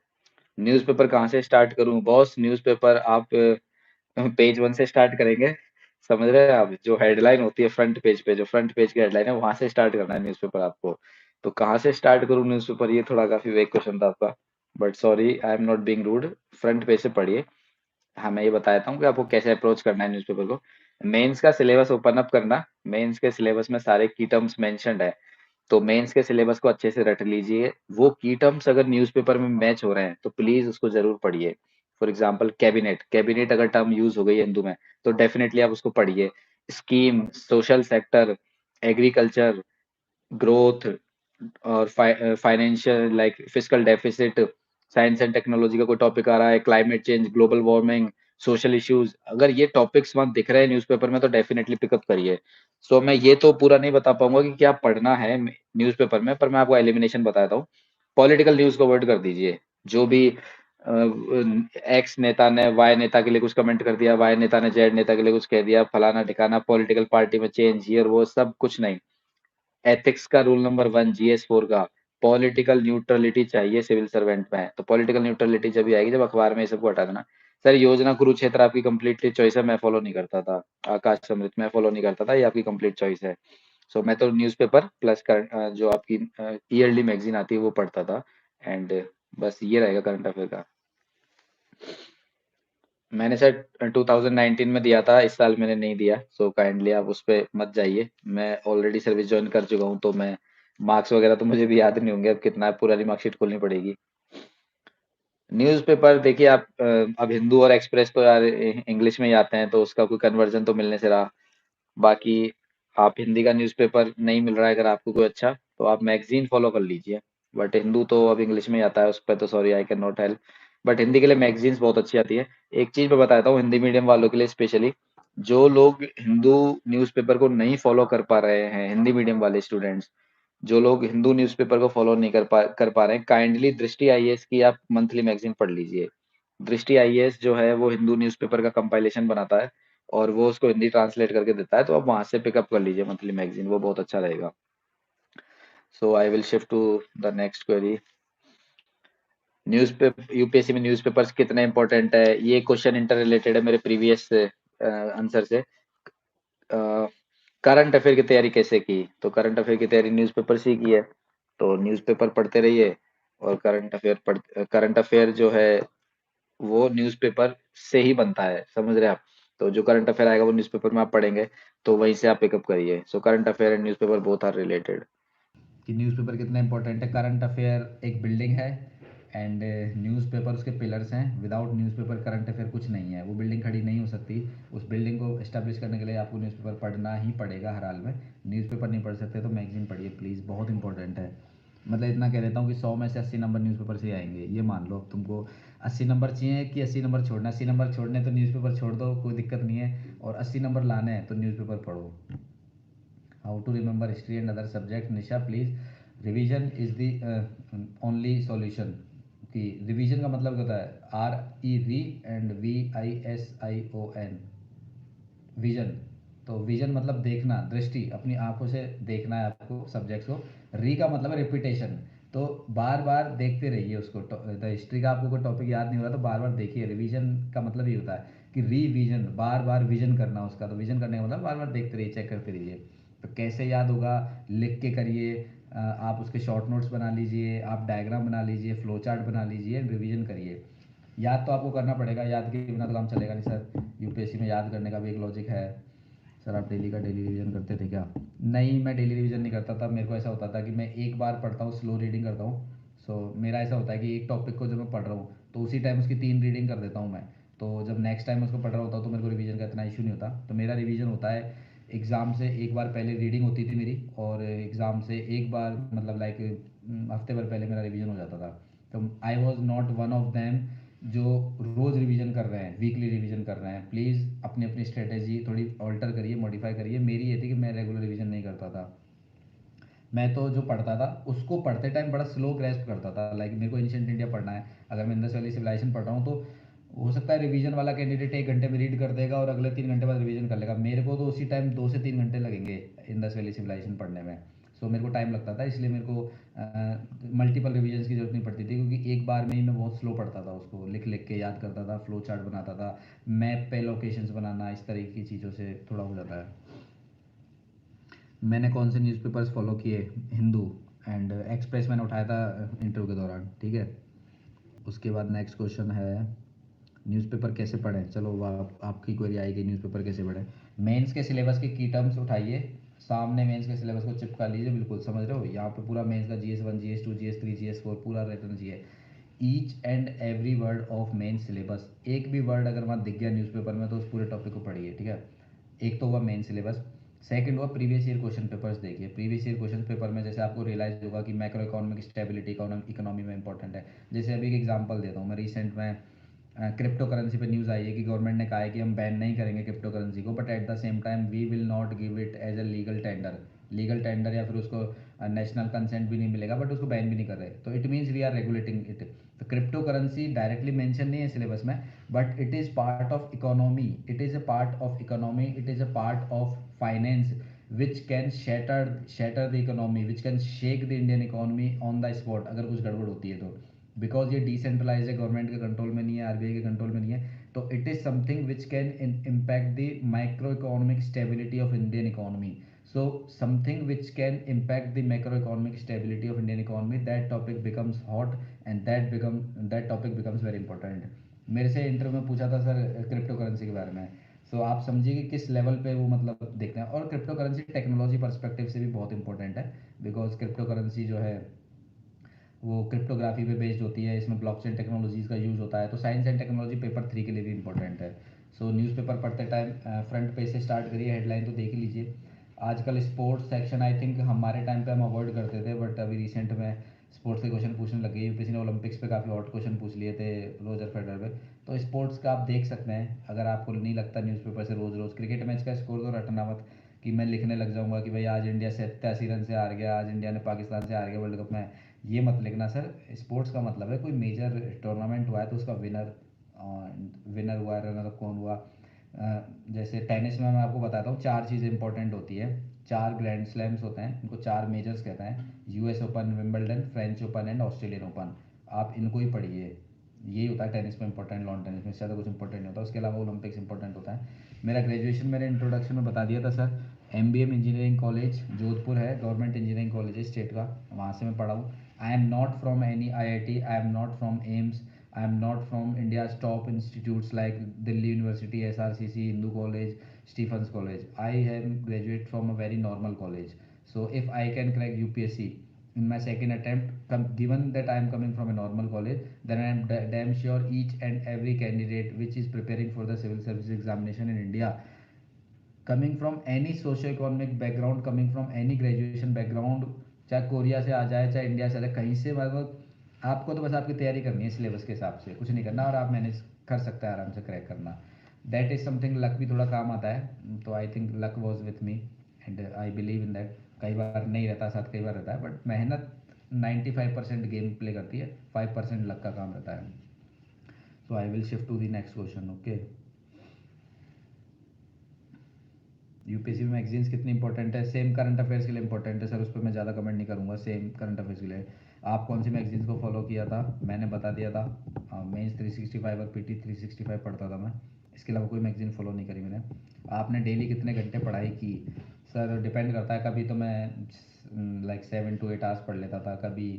Speaker 1: न्यूज़पेपर कहाँ से स्टार्ट करूं बॉस? न्यूज़पेपर आप पेज वन से स्टार्ट करेंगे, समझ रहे हैं आप? जो हेडलाइन होती है फ्रंट पेज पे, जो फ्रंट पेज की हेडलाइन है, वहां से स्टार्ट करना है न्यूज़पेपर आपको। तो कहाँ से स्टार्ट करूँ न्यूज़पेपर, ये थोड़ा काफी वेग क्वेश्चन था आपका, but sorry, I am not being rude. Front page से पढ़िए। हाँ, मैं ये बता देता हूँ कि आपको कैसे अप्रोच करना है न्यूज़पेपर को। मेंस का सिलेबस ओपन अप करना, मेंस के सिलेबस में सारे की टर्म्स मेंशन्ड है, तो मेंस के सिलेबस को अच्छे से रट लीजिए। वो की टर्म्स अगर न्यूज़पेपर में मैच हो रहे हैं तो प्लीज उसको जरूर पढ़िए। फॉर एग्जांपल कैबिनेट, कैबिनेट अगर टर्म यूज हो गई है हिंदू में, तो डेफिनेटली आप उसको पढ़िए। Scheme, social sector, agriculture, growth और financial like fiscal deficit, science and technology का कोई टॉपिक आ रहा है, climate change, global warming, social issues, अगर ये टॉपिक्स वहां दिख रहे हैं न्यूज़पेपर में तो डेफिनेटली पिकअप करिए। सो मैं ये तो पूरा नहीं बता पाऊंगा कि क्या पढ़ना है न्यूज़पेपर में, पर मैं आपको एलिमिनेशन बताता हूँ। पॉलिटिकल न्यूज को अवॉइड कर दीजिए। जो भी एक्स नेता ने वाई नेता के लिए कुछ कमेंट कर दिया, वाई नेता ने जेड नेता के लिए कुछ कह दिया, फलाना ठिकाना, पॉलिटिकल पार्टी में चेंज, हियर वो सब कुछ नहीं। एथिक्स का रूल नंबर वन, जीएस 4 का, पॉलिटिकल न्यूट्रलिटी चाहिए सिविल सर्वेंट में। तो पॉलिटिकल न्यूट्रलिटी जब भी आएगी जब अखबार में ये सबको हटा देना। सर योजना कुरुक्षेत्र आपकी कंप्लीटली चॉइस है, मैं फॉलो नहीं करता था। आकाश समृत मैं फॉलो नहीं करता था, ये आपकी कंप्लीट चॉइस है। सो मैं तो न्यूज़पेपर प्लस जो आपकी ईयरली मैगजीन आती है वो पढ़ता था। एंड बस ये रहेगा करंट अफेयर का। मैंने सर 2019 में दिया था, इस साल मैंने नहीं दिया, सो काइंडली आप उस पे मत जाइए। मैं ऑलरेडी सर्विस ज्वाइन कर चुका हूँ, तो मैं मार्क्स वगैरह तो मुझे भी याद नहीं होंगे, अब कितना है, पुरानी मार्कशीट खोलनी पड़ेगी। न्यूज़पेपर देखिए आप, अब हिंदू और एक्सप्रेस तो यार इंग्लिश में ही आते हैं, तो उसका कोई कन्वर्जन तो मिलने से रहा। बाकी आप हिंदी का न्यूज़पेपर नहीं मिल रहा है अगर आपको कोई अच्छा, तो आप मैगजीन फॉलो कर लीजिए। बट हिंदू तो अब इंग्लिश में ही आता है, उस पर तो sorry I can not help. But Hindi के लिए मैगजीन्स बहुत अच्छी आती है। एक चीज मैं बताता हूँ हिंदी मीडियम वालों के लिए स्पेशली, जो लोग हिंदू न्यूज़पेपर को नहीं फॉलो कर पा रहे हैं, हिंदी मीडियम वाले स्टूडेंट्स, जो लोग हिंदू न्यूज़पेपर को फॉलो नहीं कर पा रहे हैं, काइंडली दृष्टि आईएएस की आप मंथली मैगजीन पढ़ लीजिए। दृष्टि आईएएस जो है वो हिंदू न्यूज़पेपर का कंपाइलेशन बनाता है, और वो उसको हिंदी ट्रांसलेट करके देता है, तो आप वहां से पिकअप कर लीजिए मंथली मैगजीन, वो बहुत अच्छा रहेगा। So I will shift to the next query. Newspaper, UPSC में न्यूज़पेपर्स कितने इंपॉर्टेंट है, ये क्वेश्चन इंटर रिलेटेड है मेरे प्रीवियस आंसर से। करंट अफेयर की तैयारी कैसे की? तो करंट अफेयर की तैयारी न्यूज़पेपर से ही की है। तो न्यूज़पेपर पढ़ते रहिए, और करंट अफेयर जो है वो न्यूज़पेपर से ही बनता है, समझ रहे हैं आप? तो जो करंट अफेयर आएगा वो न्यूज़पेपर में आप पढ़ेंगे, तो वहीं से आप पिकअप करिए। So current affair and newspaper both are related. कि न्यूज़पेपर कितना इंपॉर्टेंट है। करंट अफेयर एक बिल्डिंग है, एंड न्यूज़पेपर उसके पिलर्स हैं। विदाउट न्यूज़पेपर करंट अफेयर कुछ नहीं है, वो बिल्डिंग खड़ी नहीं हो सकती। उस बिल्डिंग को इस्टेब्लिश करने के लिए आपको न्यूज़पेपर पढ़ना ही पड़ेगा हर हाल में। न्यूज़पेपर नहीं पढ़ सकते तो मैगजीन पढ़िए प्लीज़, बहुत इंपॉर्टेंट है। मतलब इतना कह देता हूँ कि 100 में से 80 नंबर न्यूज़पेपर से ही आएंगे, ये मान लो। अब तुमको 80 नंबर चाहिए कि 80 नंबर छोड़ना, 80 नंबर छोड़ने तो न्यूज़पेपर छोड़ दो, कोई दिक्कत नहीं है, और 80 नंबर लाने हैं तो न्यूज़पेपर पढ़ो। How to remember history and other subject, Nisha please.
Speaker 2: Revision is the only solution. कि रिवीजन का मतलब क्या होता है? RE re and VISION, vision. तो विजन मतलब देखना, दृष्टि, अपनी आंखों से देखना है आपको सब्जेक्ट्स को। री का मतलब है रिपीटेशन। तो बार बार देखते रहिए उसको। द हिस्ट्री का आपको कोई टॉपिक याद नहीं हो रहा तो बार बार देखिए। रिवीजन का मतलब ये होता है कि रीविजन, बार बार विजन करना उसका। तो विजन करने का मतलब बार बार देखते रहिए, चेक करते रहिए। तो कैसे याद होगा? लिख के करिए। आप उसके शॉर्ट नोट्स बना लीजिए, आप डायग्राम बना लीजिए, फ्लो चार्ट बना लीजिए, रिवीजन करिए। याद तो आपको करना पड़ेगा, याद के बिना तो काम चलेगा नहीं सर। यूपीएससी में याद करने का भी एक लॉजिक है। सर आप डेली का डेली रिवीजन करते थे क्या? नहीं, मैं डेली रिवीजन नहीं करता था। मेरे को ऐसा होता था कि मैं एक बार पढ़ता हूँ, स्लो रीडिंग करता हूँ। सो मेरा ऐसा होता है कि एक टॉपिक को जब मैं पढ़ रहा हूँ तो उसी टाइम उसकी 3 रीडिंग कर देता हूँ मैं। तो जब नेक्स्ट टाइम उसको पढ़ रहा होता हूँ तो मेरे को रिवीजन का इतना इशू नहीं होता। तो मेरा रिवीजन होता है, एग्ज़ाम से एक बार पहले रीडिंग होती थी मेरी, और एग्ज़ाम से एक बार मतलब लाइक हफ्ते भर पहले मेरा रिवीजन हो जाता था। तो I was not one of them जो रोज़ रिवीजन कर रहे हैं, वीकली रिवीजन कर रहे हैं। प्लीज़ अपनी अपनी स्ट्रेटेजी थोड़ी ऑल्टर करिए, मॉडिफाई करिए। मेरी ये थी कि मैं रेगुलर रिवीजन नहीं करता था। मैं तो जो पढ़ता था उसको पढ़ते टाइम बड़ा स्लो ग्रेस्प करता था। लाइक मेरे को एंशिएंट इंडिया पढ़ना है, अगर मैं इंडस वैली सिविलाइजेशन पढ़ रहा हूँ तो हो सकता है रिवीजन वाला कैंडिडेट 1 घंटे में रीड कर देगा और अगले 3 घंटे बाद रिवीजन कर लेगा। मेरे को तो उसी टाइम 2 से 3 घंटे लगेंगे इंडस वैली सिविलाइजेशन पढ़ने में। सो मेरे को टाइम लगता था, इसलिए मेरे को मल्टीपल रिवीजन्स की जरूरत नहीं पड़ती थी, क्योंकि एक बार में ही मैं बहुत स्लो पढ़ता था उसको, लिख लिख के याद करता था, फ्लो चार्ट बनाता था, मैप पे लोकेशंस बनाना, इस तरह की चीज़ों से थोड़ा हो जाता है। मैंने कौन से न्यूज़पेपर्स फॉलो किए? हिंदू एंड एक्सप्रेस मैंने उठाया था इंटरव्यू के दौरान, ठीक है। उसके बाद नेक्स्ट क्वेश्चन है, न्यूज़पेपर कैसे पढ़ें? चलो वो आपकी क्वेरी आएगी, न्यूज़पेपर कैसे पढ़ें। मेंस के सिलेबस के की टर्म्स उठाइए, सामने मेंस के सिलेबस को चिपका लीजिए। बिल्कुल समझ रहे हो, यहाँ पे पूरा मेंस का GS1 GS2 GS3 GS4 पूरा रहना चाहिए। Each and every word of main syllabus, एक भी वर्ड अगर वहाँ दिख गया न्यूज़पेपर में तो उस पूरे टॉपिक को पढ़िए, ठीक है। एक तो हुआ मेन सिलेबस। सेकंड हुआ प्रीवियस ईयर क्वेश्चन पेपर्स देखिए। प्रीवियस ईयर क्वेश्चन पेपर में जैसे आपको रियलाइज होगा कि मैक्रो इकोनॉमिक स्टेबिलिटी इकोनॉमी में इंपॉर्टेंट है। जैसे अभी एक एग्जांपल देता हूँ मैं, रिसेंट में क्रिप्टो करेंसी पे न्यूज़ आई है कि गवर्नमेंट ने कहा है कि हम बैन नहीं करेंगे क्रिप्टो करेंसी को, but at the same time we will not give it as a legal tender. Legal tender या फिर उसको नेशनल कंसेंट भी नहीं मिलेगा, बट उसको बैन भी नहीं कर रहे। तो it means we are regulating it. तो क्रिप्टो करेंसी डायरेक्टली मेंशन नहीं है सिलेबस में, but it is part of economy, it is a part of economy, it is a part of finance which can shatter the economy, which can shake the Indian economy on the spot अगर कुछ गड़बड़ होती है तो। बिकॉज ये डिसेंट्रलाइज है, गवर्नमेंट के कंट्रोल में नहीं है, RBI के कंट्रोल में नहीं है। तो it is something which can impact the micro economic stability of Indian economy. So something which can impact the macro economic stability of Indian economy, that topic becomes hot and that topic becomes very important. मेरे से इंटरव्यू में पूछा था सर क्रिप्टो करेंसी के बारे में। सो आप समझिए कि किस लेवल पे वो मतलब देखते हैं। और क्रिप्टो करेंसी टेक्नोलॉजी पर्सपेक्टिव से भी बहुत इंपॉर्टेंट है, बिकॉज क्रिप्टो करेंसी जो है वो क्रिप्टोग्राफी पे बेस्ड होती है, इसमें ब्लॉकचेन टेक्नोलॉजीज़ का यूज़ होता है। तो साइंस एंड टेक्नोलॉजी पेपर 3 के लिए भी इंपॉर्टेंट है। सो न्यूज़पेपर पढ़ते टाइम फ्रंट पेज से स्टार्ट करिए, हेडलाइन तो देख ही लीजिए। आजकल स्पोर्ट्स सेक्शन आई थिंक हमारे टाइम पे हम अवॉइड करते थे, बट अभी रिसेंट में स्पोर्ट्स के क्वेश्चन पूछने लगे। यूपीएससी ने ओलंपिक्स पे काफ़ी हॉट क्वेश्चन पूछ लिए थे, रोजर फेडरर पे। तो स्पोर्ट्स का आप देख सकते हैं, अगर आपको नहीं लगता न्यूज़पेपर से रोज़ रोज़ क्रिकेट मैच का स्कोर तो रटना मत कि मैं लिखने लग जाऊंगा कि भाई आज इंडिया 87 रन से हार गया, आज इंडिया ने पाकिस्तान से हार गया वर्ल्ड कप में। ये मत लिखना सर। स्पोर्ट्स का मतलब है कोई मेजर टूर्नामेंट हुआ है तो उसका विनर, विनर हुआ है, रनर अप कौन हुआ। जैसे टेनिस में मैं आपको बताता हूँ 4 चीज़ें इंपॉर्टेंट होती है। 4 ग्रैंड स्लैम्स होते हैं, इनको 4 मेजर्स कहते हैं, US open, Wimbledon, French open and Australian open. आप इनको ही पढ़िए। यही होता है टेनिस में इंपॉर्टेंट, लॉन टेनिस में ज़्यादा कुछ इंपॉर्टेंट नहीं होता। उसके अलावा ओलंपिक्स इंपॉर्टेंट होता है। मेरा ग्रेजुएशन मैंने इंट्रोडक्शन में बता दिया था sir. MBM engineering college Jodhpur है, गवर्नमेंट इंजीनियरिंग कॉलेज है स्टेट का, वहाँ से मैं पढ़ा हूँ। I am not from any IIT, I am not from AIIMS, I am not from India's top institutes like Delhi university, SRCC, Hindu college, Stephen's college. I have graduate from a very normal college. So if I can crack UPSC in my second attempt, given that I am coming from a normal college, then I am damn sure each and every candidate which is preparing for the civil service examination in India, coming from any socio-economic background, coming from any graduation background, चाहे कोरिया से आ जाए चाहे इंडिया से आ जाए, कहीं से मतलब आपको तो बस आपकी तैयारी करनी है सिलेबस के हिसाब से, कुछ नहीं करना और आप मैनेज कर सकते हैं आराम से क्रैक करना। दैट इज़ समथिंग, लक भी थोड़ा काम आता है। तो I think luck was with me and I believe in that. कई बार नहीं रहता साथ, कई बार रहता है, बट मेहनत 95% गेम प्ले करती है, 5% लक का काम रहता है। So I will shift to the next question. Okay, UPSC में मैगजीन्स कितनी इंपॉर्टेंट है? सेम करंट अफेयर्स के लिए इंपॉर्टेंट है सर, उस पर मैं ज़्यादा कमेंट नहीं करूँगा। सेम करंट अफेयर्स के लिए आप कौन सी मैगजीन्स को फॉलो किया था मैंने बता दिया था। मेंस 365 और पीटी 365 पढ़ता था मैं, इसके अलावा कोई मैगजीन फॉलो नहीं करी मैंने। आपने डेली कितने घंटे पढ़ाई की? सर डिपेंड करता है, कभी तो मैं लाइक 7 to 8 आवर्स पढ़ लेता था, कभी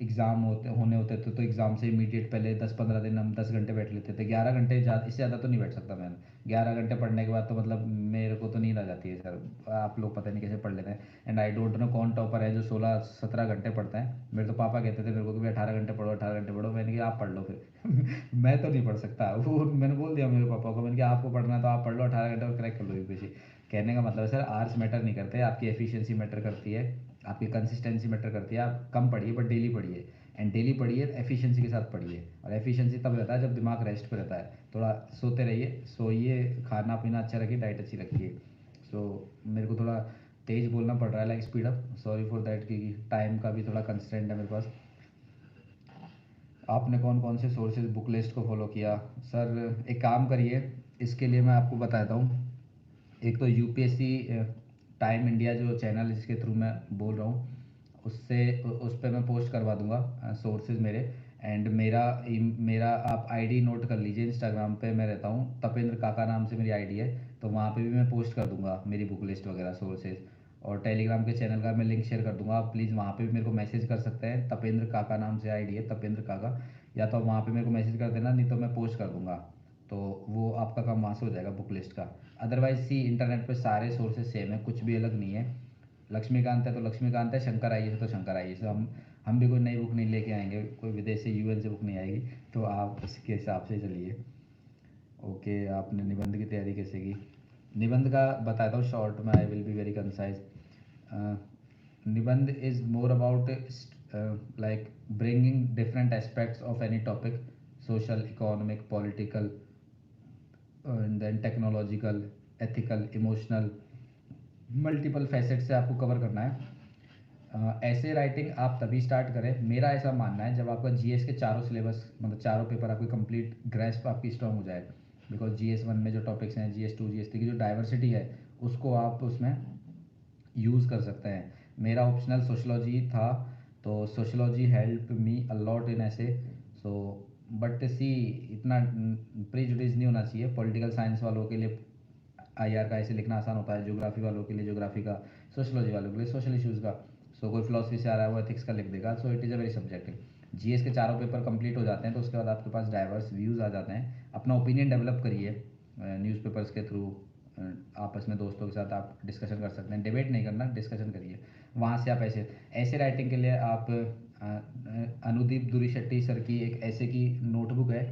Speaker 2: एग्ज़ाम होने होते थे तो एग्ज़ाम से इमीडिएट पहले 10-15 दिन हम 10 घंटे बैठ लेते थे। 11 घंटे, ज़्यादा इससे ज़्यादा तो नहीं बैठ सकता मैं। 11 घंटे पढ़ने के बाद तो मतलब मेरे को तो नींद आ जाती है सर, आप लोग पता नहीं कैसे पढ़ लेते हैं। एंड आई डोंट नो कौन टॉपर है जो 16-17 घंटे पढ़ता है। मेरे तो पापा कहते थे मेरे को कि भाई 18 घंटे पढ़ो, 18 घंटे पढ़ो। मैंने कहा आप पढ़ लो फिर मैं तो नहीं पढ़ सकता वो, मैंने बोल दिया मेरे पापा को, मैंने कहा आपको पढ़ना है तो आप पढ़ लो 18 घंटे और क्रैक कर लो यूपीएससी। कहने का मतलब है सर, आर्स मैटर नहीं करते, आपकी एफिशिएंसी मैटर करती है, आपकी कंसिस्टेंसी मैटर करती है। आप कम पढ़िए बट डेली पढ़िए, एंड डेली पढ़िए एफिशिएंसी के साथ पढ़िए। और एफिशिएंसी तब रहता है जब दिमाग रेस्ट पे रहता है। थोड़ा सोते रहिए, सोइए, खाना पीना अच्छा रखिए, डाइट अच्छी रखिए। सो मेरे को थोड़ा तेज़ बोलना पड़ रहा है, like speed up, sorry for that, क्योंकि टाइम का भी थोड़ा कंस्ट्रेंट है मेरे पास। आपने कौन कौन से सोर्सेज बुक लिस्ट को फॉलो किया? सर एक काम करिए, इसके लिए मैं आपको बताता हूँ। एक तो यूपीएससी टाइम इंडिया जो चैनल है जिसके थ्रू मैं बोल रहा हूँ, उससे उस पर मैं पोस्ट करवा दूंगा सोर्सेज मेरे। एंड मेरा आप आईडी नोट कर लीजिए, इंस्टाग्राम पे मैं रहता हूँ, तपेंद्र काका नाम से मेरी आईडी है। तो वहाँ पे भी मैं पोस्ट कर दूंगा मेरी बुक लिस्ट वगैरह सोर्सेज। और टेलीग्राम के चैनल का मैं लिंक शेयर कर दूंगा, आप प्लीज़ वहाँ पे भी मेरे को मैसेज कर सकते हैं। तपेंद्र काका नाम से आईडी है, तपेंद्र काका। या तो वहाँ पे मेरे को मैसेज कर देना, नहीं तो मैं पोस्ट कर दूंगा, तो वो आपका काम वहाँ से हो जाएगा बुक लिस्ट का। अदरवाइज सी इंटरनेट पे सारे सोर्सेज सेम है, कुछ भी अलग नहीं है। लक्ष्मीकांत है तो लक्ष्मीकांत है, शंकर आइए तो शंकर आइए। तो हम भी कोई नई बुक नहीं लेके आएंगे, कोई विदेश से यूएन से बुक नहीं आएगी, तो आप इसके हिसाब से चलिए। ओके, आपने निबंध की तैयारी कैसे की? निबंध का बताता हूँ शॉर्ट में, I will be very concise. निबंध is more about like bringing different aspects of any topic, social, economic, political, and then technological, ethical, emotional, multiple facet से आपको कवर करना है। ऐसे राइटिंग आप तभी स्टार्ट करें, मेरा ऐसा मानना है, जब आपका जीएस के चारों सिलेबस मतलब चारों पेपर आपकी कंप्लीट ग्रेस्प आपकी स्ट्रांग हो जाए। बिकॉज जीएस 1 में जो टॉपिक्स हैं, जीएस 2 जीएस 3 की जो डाइवर्सिटी है उसको आप उसमें यूज़ कर सकते हैं। मेरा ऑप्शनल सोशोलॉजी था, तो sociology help me a lot in ऐसे। सो बट सी, इतना प्रीजुडिस नहीं होना चाहिए। पॉलिटिकल साइंस वालों के लिए आईआर का ऐसे लिखना आसान होता है, ज्योग्राफी वालों के लिए ज्योग्राफी का, सोशोलॉजी वालों के लिए सोशल इश्यूज़ का। सो कोई फिलोसफी से आ रहा है वो एथिक्स का लिख देगा। So it is a very subjective. GS के चारों पेपर कंप्लीट हो जाते हैं तो उसके बाद आपके पास डाइवर्स व्यूज़ आ जाते हैं। अपना ओपिनियन डेवलप करिए न्यूज़पेपर्स के थ्रू, आपस में दोस्तों के साथ आप डिस्कशन कर सकते हैं, डिबेट नहीं करना, डिस्कशन करिए। वहाँ से आप ऐसे ऐसे राइटिंग के लिए आप अनुदीप दुरी शेट्टी सर की एक ऐसे की नोटबुक है,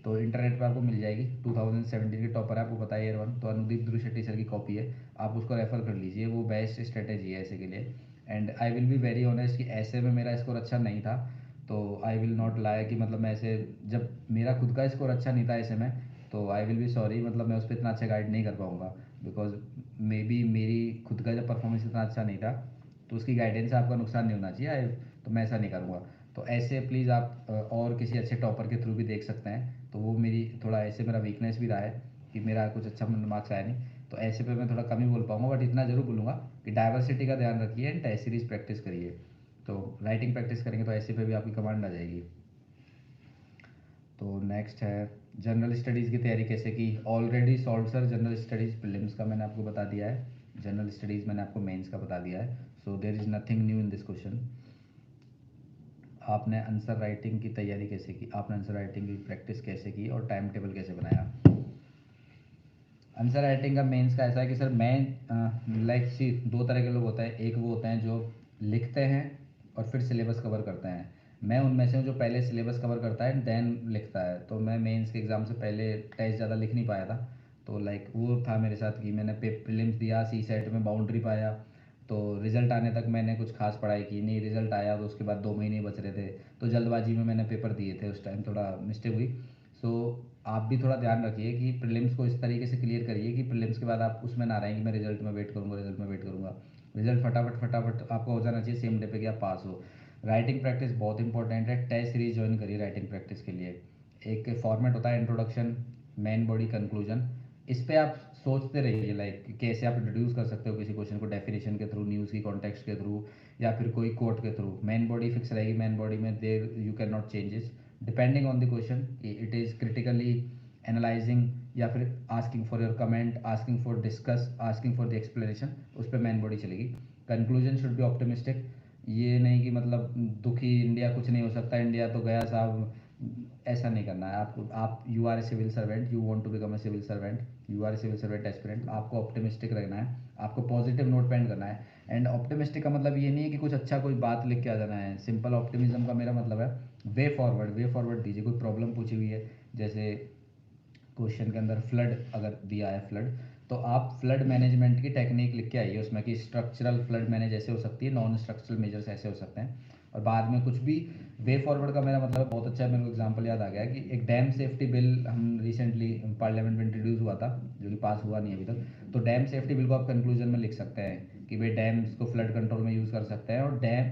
Speaker 2: तो इंटरनेट पर आपको मिल जाएगी। 2017 के टॉपर है, आपको पता है, ईयर 1, तो अनुदीप ध्रुव शेट्टी सर की कॉपी है, आप उसको रेफर कर लीजिए, वो बेस्ट स्ट्रेटेजी है ऐसे के लिए। And I will be very honest कि ऐसे में मेरा स्कोर अच्छा नहीं था, तो आई विल नॉट लाई कि मतलब मैं ऐसे, जब मेरा खुद का स्कोर अच्छा नहीं था ऐसे में, तो आई विल बी सॉरी, मतलब मैं उस पर इतना अच्छा गाइड नहीं कर पाऊँगा। बिकॉज मे बी मेरी खुद का जब परफॉर्मेंस इतना अच्छा नहीं था, तो उसकी गाइडेंस से आपका नुकसान नहीं होना चाहिए, तो मैं ऐसा नहीं करूँगा। तो ऐसे प्लीज़ आप और किसी अच्छे टॉपर के थ्रू भी देख सकते हैं। तो वो मेरी थोड़ा ऐसे मेरा वीकनेस भी रहा है कि मेरा कुछ अच्छा मार्क्स आया नहीं, तो ऐसे पे मैं थोड़ा कम ही बोल पाऊँगा, बट इतना ज़रूर बोलूँगा कि डाइवर्सिटी का ध्यान रखिए एंड टेस्ट सीरीज प्रैक्टिस करिए। तो राइटिंग प्रैक्टिस करेंगे तो ऐसे पे भी आपकी कमांड आ जाएगी। तो नेक्स्ट है, जनरल स्टडीज़ की तैयारी कैसे की? Already solve sir, general studies prelims का मैंने आपको बता दिया है, जनरल स्टडीज़ मैंने आपको मेंस का बता दिया है। So there is nothing new in this question. आपने आंसर राइटिंग की तैयारी कैसे की? आपने आंसर राइटिंग की प्रैक्टिस कैसे की और टाइम टेबल कैसे बनाया? आंसर राइटिंग का मेंस का ऐसा है कि सर मैं लाइक सी, दो तरह के लोग होते हैं। एक वो होते हैं जो लिखते हैं और फिर सिलेबस कवर करते हैं। मैं उनमें से हूँ जो पहले सिलेबस कवर करता है देन लिखता है। तो मैं मेंस के एग्ज़ाम से पहले टेस्ट ज़्यादा लिख नहीं पाया था। तो लाइक वो था मेरे साथ कि मैंने प्रीलिम्स दिया, सी सेट में बाउंड्री पाया, तो रिज़ल्ट आने तक मैंने कुछ खास पढ़ाई की नहीं। रिज़ल्ट आया तो उसके बाद 2 महीने बच रहे थे, तो जल्दबाजी में मैंने पेपर दिए थे, उस टाइम थोड़ा मिस्टेक हुई। सो आप भी थोड़ा ध्यान रखिए कि प्रीलिम्स को इस तरीके से क्लियर करिए कि प्रीलिम्स के बाद आप उसमें ना रहें कि मैं रिजल्ट में वेट करूँगा, रिजल्ट में वेट करूँगा। रिजल्ट फटाफट फटाफट आपका हो जाना चाहिए सेम डे पे कि आप पास हो। राइटिंग प्रैक्टिस बहुत इंपॉर्टेंट है, टेस्ट सीरीज ज्वाइन करिए राइटिंग प्रैक्टिस के लिए। एक फॉर्मेट होता है इंट्रोडक्शन, मेन बॉडी, कंक्लूजन। इस पे आप सोचते रहिए लाइक कैसे आप इंट्रोड्यूस कर सकते हो किसी क्वेश्चन को, डेफिनेशन के थ्रू, न्यूज़ की कॉन्टेक्स्ट के थ्रू, या फिर कोई कोट के थ्रू। मेन बॉडी फिक्स रहेगी, मेन बॉडी में there you can not changes depending on the question, it is critically analysing या फिर asking for your comment, asking for discuss, asking for the explanation, उस पर मेन बॉडी चलेगी। कंक्लूजन शुड बी ऑप्टिमिस्टिक, ये नहीं कि मतलब दुखी इंडिया, कुछ नहीं हो सकता, इंडिया तो गया साहब, ऐसा नहीं करना है आपको। आप you are a civil servant, you want to become a civil servant, you are a civil servant aspirant, आपको ऑप्टिमिस्टिक रहना है, आपको पॉजिटिव नोट पे एंड करना है। एंड ऑप्टिमिस्टिक का मतलब ये नहीं है कि कुछ अच्छा कोई बात लिख के आ जाना है। सिंपल ऑप्टिमिज्म का मेरा मतलब है वे फॉरवर्ड, वे फॉरवर्ड दीजिए। कोई प्रॉब्लम पूछी हुई है, जैसे क्वेश्चन के अंदर फ्लड अगर दिया है, फ्लड, तो आप फ्लड मैनेजमेंट की टेक्निक लिख के आइए उसमें कि स्ट्रक्चरल फ्लड मैनेज ऐसे हो सकती है, नॉन स्ट्रक्चरल मेजर्स ऐसे हो सकते हैं। और बाद में कुछ भी वे फॉरवर्ड का मेरा मतलब बहुत अच्छा है, मेरे को एग्जांपल याद आ गया कि एक डैम सेफ्टी बिल हम रिसेंटली पार्लियामेंट में इंट्रोड्यूस हुआ था, जो कि पास हुआ नहीं अभी तक। तो डैम सेफ्टी बिल को आप कंक्लूजन में लिख सकते हैं कि भाई डैम्स को फ्लड कंट्रोल में यूज़ कर सकते हैं, और डैम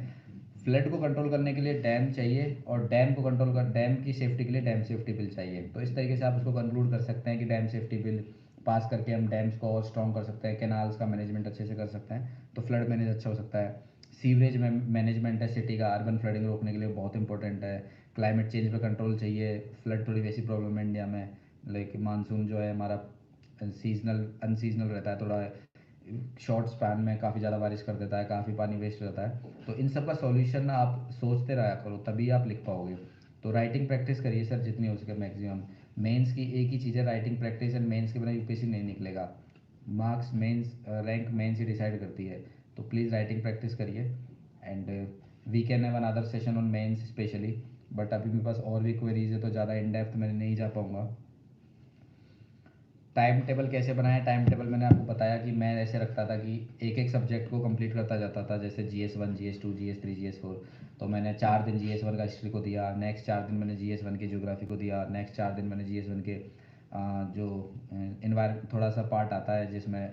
Speaker 2: फ्लड को कंट्रोल करने के लिए डैम चाहिए, और डैम को कंट्रोल कर, डैम की सेफ्टी के लिए डैम सेफ्टी बिल चाहिए। तो इस तरीके से आप उसको कंक्लूड कर सकते हैं कि डैम सेफ्टी बिल पास करके हम डैम्स को और स्ट्रॉन्ग कर सकते हैं, कैनाल्स का मैनेजमेंट अच्छे से कर सकते हैं, तो फ्लड मैनेज अच्छा हो सकता है। सीवरेज में मैनेजमेंट है सिटी का, अर्बन फ्लडिंग रोकने के लिए बहुत इंपॉर्टेंट है। क्लाइमेट चेंज पे कंट्रोल चाहिए, फ्लड थोड़ी वैसी प्रॉब्लम है इंडिया में, लाइक मानसून जो है हमारा सीजनल अनसीजनल रहता है, थोड़ा शॉर्ट स्पैन में काफ़ी ज़्यादा बारिश कर देता है, काफ़ी पानी वेस्ट हो जाता है। तो इन सब का सॉल्यूशन आप सोचते रहा करो, तभी आप लिख पाओगे। तो राइटिंग प्रैक्टिस करिए सर जितनी हो सके मैक्सिमम। मेंस की एक ही चीज़ है राइटिंग प्रैक्टिस, एंड मेंस के बिना यूपीएससी नहीं निकलेगा। मार्क्स मेंस, रैंक मेंस ही डिसाइड करती है। तो प्लीज़ राइटिंग प्रैक्टिस करिए। And we can have another session on mains specially, but अभी मेरे पास और भी क्वेरीज है तो ज़्यादा इन डेप्थ मैंने नहीं जा पाऊँगा। टाइम टेबल कैसे बनाएं? टाइम टेबल मैंने आपको बताया कि मैं ऐसे रखता था कि एक एक सब्जेक्ट को कंप्लीट करता जाता था, जैसे GS1, GS2, GS3, GS4। तो मैंने 4 दिन GS1 का हिस्ट्री को दिया, नेक्स्ट 4 दिन मैंने GS1 के ज्योग्राफी को दिया, नेक्स्ट 4 दिन मैंने GS1 के जो इन्वायरमेंट थोड़ा सा पार्ट आता है जिसमें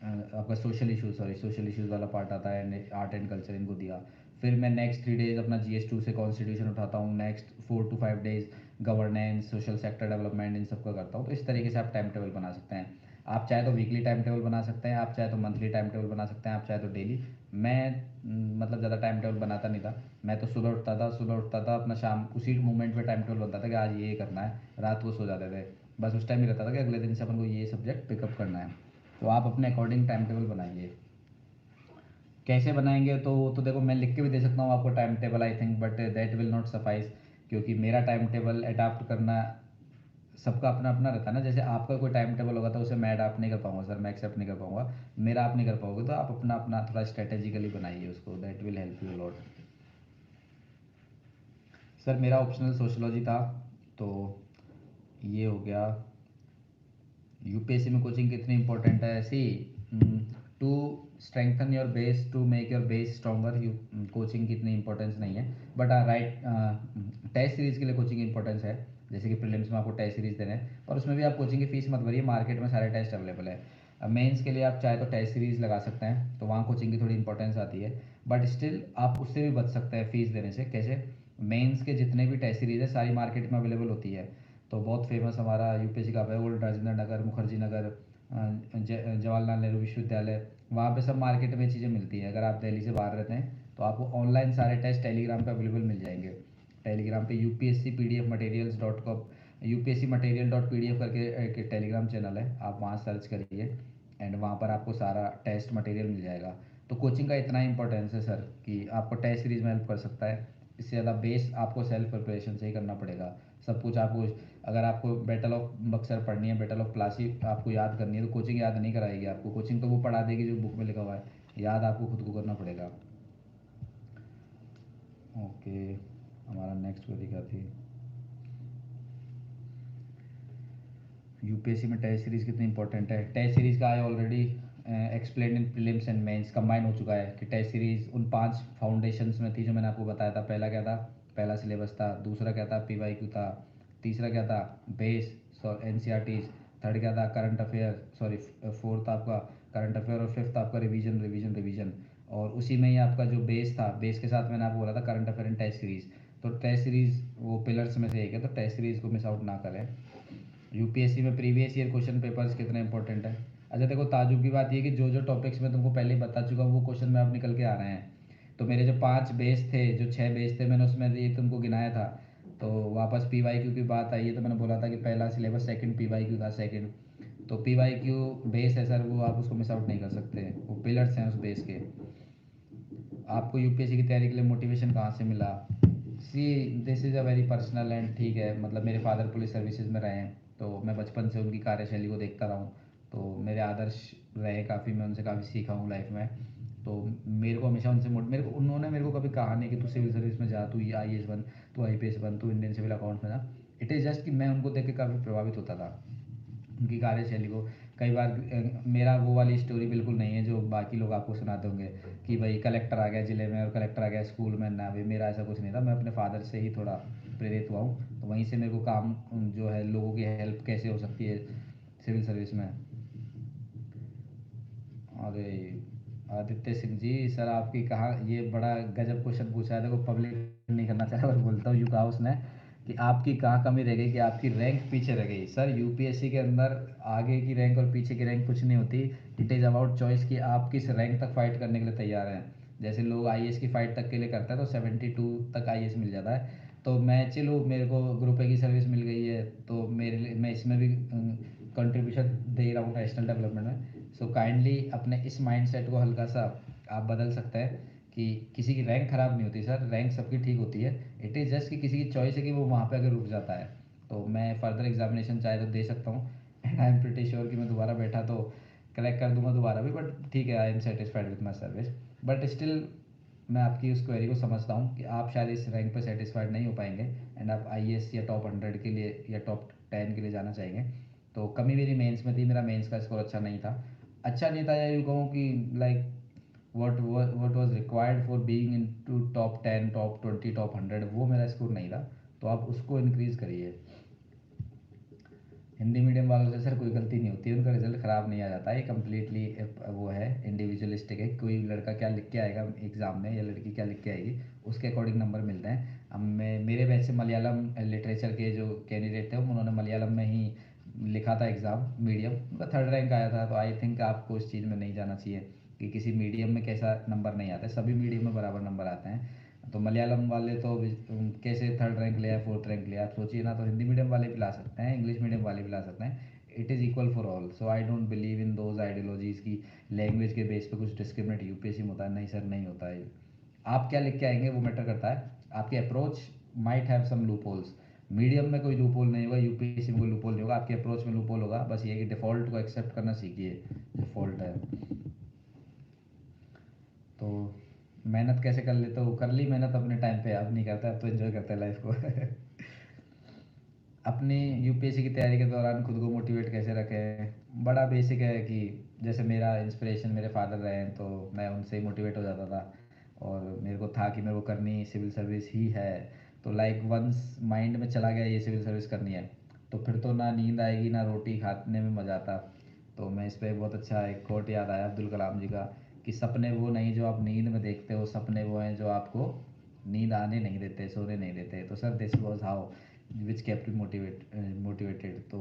Speaker 2: आपका social issues, sorry social issues वाला पार्ट आता है, आर्ट एंड कल्चर, इनको दिया। फिर मैं नेक्स्ट 3 डेज़ अपना GS2 से कॉन्स्टिट्यूशन उठाता हूँ, next 4 to 5 days governance, social sector development, इन सब का करता हूँ। तो इस तरीके से आप टाइम टेबल बना सकते हैं। आप चाहे तो वीकली टाइम टेबल बना सकते हैं, आप चाहे तो मंथली टाइम टेबल बना सकते हैं, आप चाहे तो डेली। मैं मतलब ज़्यादा टाइम टेबल बनाता नहीं था। मैं तो सुबह उठता था अपना, शाम उसी मोमेंट पे टाइम टेबल बनता था कि आज ये करना है, रात को सो जाते थे। बस उस टाइम ही रहता था कि अगले दिन से अपन को ये सब्जेक्ट पिकअप करना है। तो आप अपने अकॉर्डिंग टाइम टेबल बनाइए। कैसे बनाएंगे तो देखो मैं लिख के भी दे सकता हूँ आपको time table I think, but that will not suffice, क्योंकि मेरा टाइम टेबल अडाप्ट करना सबका अपना अपना रहता है ना। जैसे आपका कोई टाइम टेबल होगा तो उसे मैं अडाप्ट नहीं कर पाऊंगा सर, मैं एक्सेप्ट नहीं कर पाऊंगा। मेरा आप नहीं कर पाओगे, तो आप अपना अपना थोड़ा स्ट्रेटेजिकली बनाइए उसको, that will help you lot. Sir मेरा ऑप्शनल सोशोलॉजी था, तो ये हो गया। यूपीएससी में कोचिंग कितनी इंपॉर्टेंट है? See, to strengthen your base, to make your base stronger, you coaching की इतनी इंपॉर्टेंस नहीं है। बट राइट, टेस्ट सीरीज़ के लिए कोचिंग की इंपॉर्टेंस है। जैसे कि प्रीलिम्स में आपको टेस्ट सीरीज़ देने हैं, और उसमें भी आप कोचिंग की फीस मत भरिए, मार्केट में सारे टेस्ट अवेलेबल है। मेंस के लिए आप चाहे तो टेस्ट सीरीज़ लगा सकते हैं, तो वहाँ कोचिंग की थोड़ी इंपॉर्टेंस आती है। बट स्टिल आप उससे भी बच सकते हैं फीस देने से। कैसे? मेंस के जितने भी टेस्ट सीरीज़ है सारी मार्केट में अवेलेबल होती है। तो बहुत फेमस हमारा यूपीएससी का है ओल्ड राजेंद्र नगर, मुखर्जी नगर, जवाहरलाल नेहरू विश्वविद्यालय, वहाँ पे सब मार्केट में चीज़ें मिलती हैं। अगर आप दिल्ली से बाहर रहते हैं तो आपको ऑनलाइन सारे टेस्ट टेलीग्राम पे अवेलेबल मिल जाएंगे। टेलीग्राम पे UPSC PDF materials.com, UPSC material.pdf करके एक टेलीग्राम चैनल है, आप वहाँ सर्च करिए, एंड वहाँ पर आपको सारा टेस्ट मटेरियल मिल जाएगा। तो कोचिंग का इतना इंपॉर्टेंस है सर कि आपको टेस्ट सीरीज में हेल्प कर सकता है। इससे ज़्यादा बेस आपको सेल्फ प्रिपरेशन से ही करना पड़ेगा। सब कुछ आपको, अगर आपको बैटल ऑफ बक्सर पढ़नी है, बैटल ऑफ प्लासी आपको याद करनी है, तो कोचिंग याद नहीं कराएगी आपको। कोचिंग तो वो पढ़ा देगी जो बुक में लिखा हुआ है, याद आपको खुद को करना पड़ेगा। ओके, हमारा नेक्स्ट क्वेरी क्या थी? यूपीएससी में टेस्ट सीरीज़ कितनी इंपॉर्टेंट है? टेस्ट सीरीज़ का I already explain in prelims and mains, combine हो चुका है कि टेस्ट सीरीज़ उन 5 फाउंडेशंस में थी जो मैंने आपको बताया था। पहला क्या था? पहला सिलेबस था। दूसरा क्या था? PYQ था। तीसरा क्या था? Base, NCERTs. Third क्या था, करंट अफेयर, सॉरी फोर्थ आपका करंट अफेयर, और फिफ्थ आपका रिवीजन रिवीजन रिवीजन। और उसी में ही आपका जो बेस था, बेस के साथ मैंने आपको बोला था current affair and test series. तो टेस्ट सीरीज़ वो पिलर्स में से एक है, तो टेस्ट सीरीज़ को मिस आउट ना करें। यूपीएससी में प्रीवियस ईयर क्वेश्चन पेपर्स कितने इंपॉर्टेंट है। अच्छा देखो, ताजुब की बात ये कि जो जो टॉपिक्स मैं तुमको पहले ही बता चुका हूँ वो क्वेश्चन में अब निकल के आ रहे हैं। तो मेरे जो 5 बेस थे, जो 6 बेस थे, मैंने उसमें ये तुमको गिनाया था। तो वापस पीवाईक्यू की बात आई है, तो मैंने बोला था कि पहला सिलेबस सेकंड पीवाईक्यू था, सेकंड। तो पीवाईक्यू बेस है सर, वो आप उसको मिस आउट नहीं कर सकते, वो पिलर्स हैं उस बेस के। आपको यूपीएससी की तैयारी के लिए मोटिवेशन कहाँ से मिला? See, this is a very personal and ठीक है, मतलब मेरे फादर पुलिस सर्विसेज में रहे हैं, तो मैं बचपन से उनकी कार्यशैली को देखता रहा हूँ। तो मेरे आदर्श रहे काफ़ी, मैं उनसे काफ़ी सीखा हूँ लाइफ में। तो मेरे को हमेशा उनसे मेरे को उन्होंने मेरे को कभी कहा नहीं कि तू सिविल सर्विस में जा, तू IAS बन, तू IPS बन, तू इंडियन सिविल अकाउंट में जा। इट इज़ जस्ट कि मैं उनको देख के काफ़ी प्रभावित होता था, उनकी कार्यशैली को। कई बार मेरा वो वाली स्टोरी बिल्कुल नहीं है जो बाकी लोग आपको सुनाते होंगे कि भाई कलेक्टर आ गया ज़िले में और कलेक्टर आ गया स्कूल में, ना भाई मेरा ऐसा कुछ नहीं था। मैं अपने फादर से ही थोड़ा प्रेरित हुआ हूँ, तो वहीं से मेरे को काम जो है, लोगों की हेल्प कैसे हो सकती है सिविल सर्विस में। अरे आदित्य सिंह जी सर, आपकी कहाँ, ये बड़ा गजब क्वेश्चन पूछा है। देखो पब्लिक नहीं करना चाह रहा, और बोलता हूँ, यूँ कहा उसने कि आपकी कहाँ कमी रह गई कि आपकी रैंक पीछे रह गई। सर यूपीएससी के अंदर आगे की रैंक और पीछे की रैंक कुछ नहीं होती। इट इज़ अबाउट चॉइस कि आप किस रैंक तक फाइट करने के लिए तैयार हैं। जैसे लोग आईएएस की फाइट तक के लिए करते हैं, तो 72 तक आईएएस मिल जाता है। तो मैं चलो, मेरे को ग्रुप ए की सर्विस मिल गई है, तो मेरे लिए मैं इसमें भी कंट्रीब्यूशन दे रहा हूँ नेशनल डेवलपमेंट में। सो काइंडली अपने इस माइंडसेट को हल्का सा आप बदल सकते हैं कि किसी की रैंक ख़राब नहीं होती सर, रैंक सबकी ठीक होती है। इट इज़ जस्ट कि किसी की चॉइस है कि वो वहाँ पे अगर रुक जाता है। तो मैं फर्दर एग्जामिनेशन चाहे तो दे सकता हूँ, and I am pretty sure कि मैं दोबारा बैठा तो कलेक्ट कर दूंगा दोबारा भी। बट ठीक है, I am satisfied with my service. But still मैं आपकी उस क्वेरी को समझता हूँ कि आप शायद इस रैंक पे सेटिस्फाइड नहीं हो पाएंगे, एंड आप आईएएस या टॉप 100 के लिए या टॉप 10 के लिए जाना चाहेंगे। तो कमी मेरी मेंस में थी, मेरा मेंस का स्कोर अच्छा नहीं था। अच्छा नहीं था, या यूँ कहूँ कि like what was required for being into top 10 top 20 top 100, वो मेरा स्कोर नहीं था। तो आप उसको इंक्रीज़ करिए। हिंदी मीडियम वालों से सर कोई गलती नहीं होती है, उनका रिजल्ट ख़राब नहीं आ जाता है, ये कम्प्लीटली वो है इंडिविजुअलिस्टिक है। कोई लड़का क्या लिख के आएगा एग्ज़ाम में, या लड़की क्या लिख के आएगी, उसके अकॉर्डिंग नंबर मिलते हैं। अब मैं, मेरे बैच से मलयालम लिटरेचर के जो कैंडिडेट थे, उन्होंने मलयालम में ही लिखा था एग्ज़ाम, मीडियम, उनका थर्ड रैंक आया था। तो आई थिंक आपको इस चीज़ में नहीं जाना चाहिए कि किसी मीडियम में कैसा नंबर नहीं आता है, सभी मीडियम में बराबर नंबर आते हैं। तो मलयालम वाले तो कैसे थर्ड रैंक लिया, फोर्थ रैंक लिया, आप सोचिए ना। तो हिंदी मीडियम वाले भी ला सकते हैं, इंग्लिश मीडियम वाले भी ला सकते हैं। It is equal for all. So I don't believe in those ideologies की लैंग्वेज के बेस पे कुछ डिस्क्रिमिनेट यूपीएससी में होता है। नहीं सर, नहीं होता है। आप क्या लिख के आएंगे वो मैटर करता है, आपकी approach might have some loopholes. Medium में कोई लूप होल नहीं होगा, यूपीएससी में कोई लूप होल नहीं होगा, आपकी अप्रोच में लूप होल होगा। बस ये कि डिफ़ॉल्ट को एक्सेप्ट करना सीखिए, डिफ़ॉल्ट है। तो मेहनत कैसे कर लेते हो? कर ली मेहनत अपने टाइम पे, अब नहीं करता, अब तो एंजॉय करते हैं लाइफ को। अपनी यूपीएससी की तैयारी के दौरान खुद को मोटिवेट कैसे रखें? बड़ा बेसिक है कि जैसे मेरा इंस्पिरेशन मेरे फादर रहे हैं, तो मैं उनसे ही मोटिवेट हो जाता था। और मेरे को था कि मेरे को करनी सिविल सर्विस ही है। तो लाइक वंस माइंड में चला गया ये सिविल सर्विस करनी है, तो फिर तो ना नींद आएगी ना रोटी खाने में मज़ा आता। तो मैं इस पे बहुत अच्छा एक कोट याद आया अब्दुल कलाम जी का, कि सपने वो नहीं जो आप नींद में देखते हो, सपने वो हैं जो आपको नींद आने नहीं देते, सोने नहीं देते। तो sir this was how which kept me motivated. तो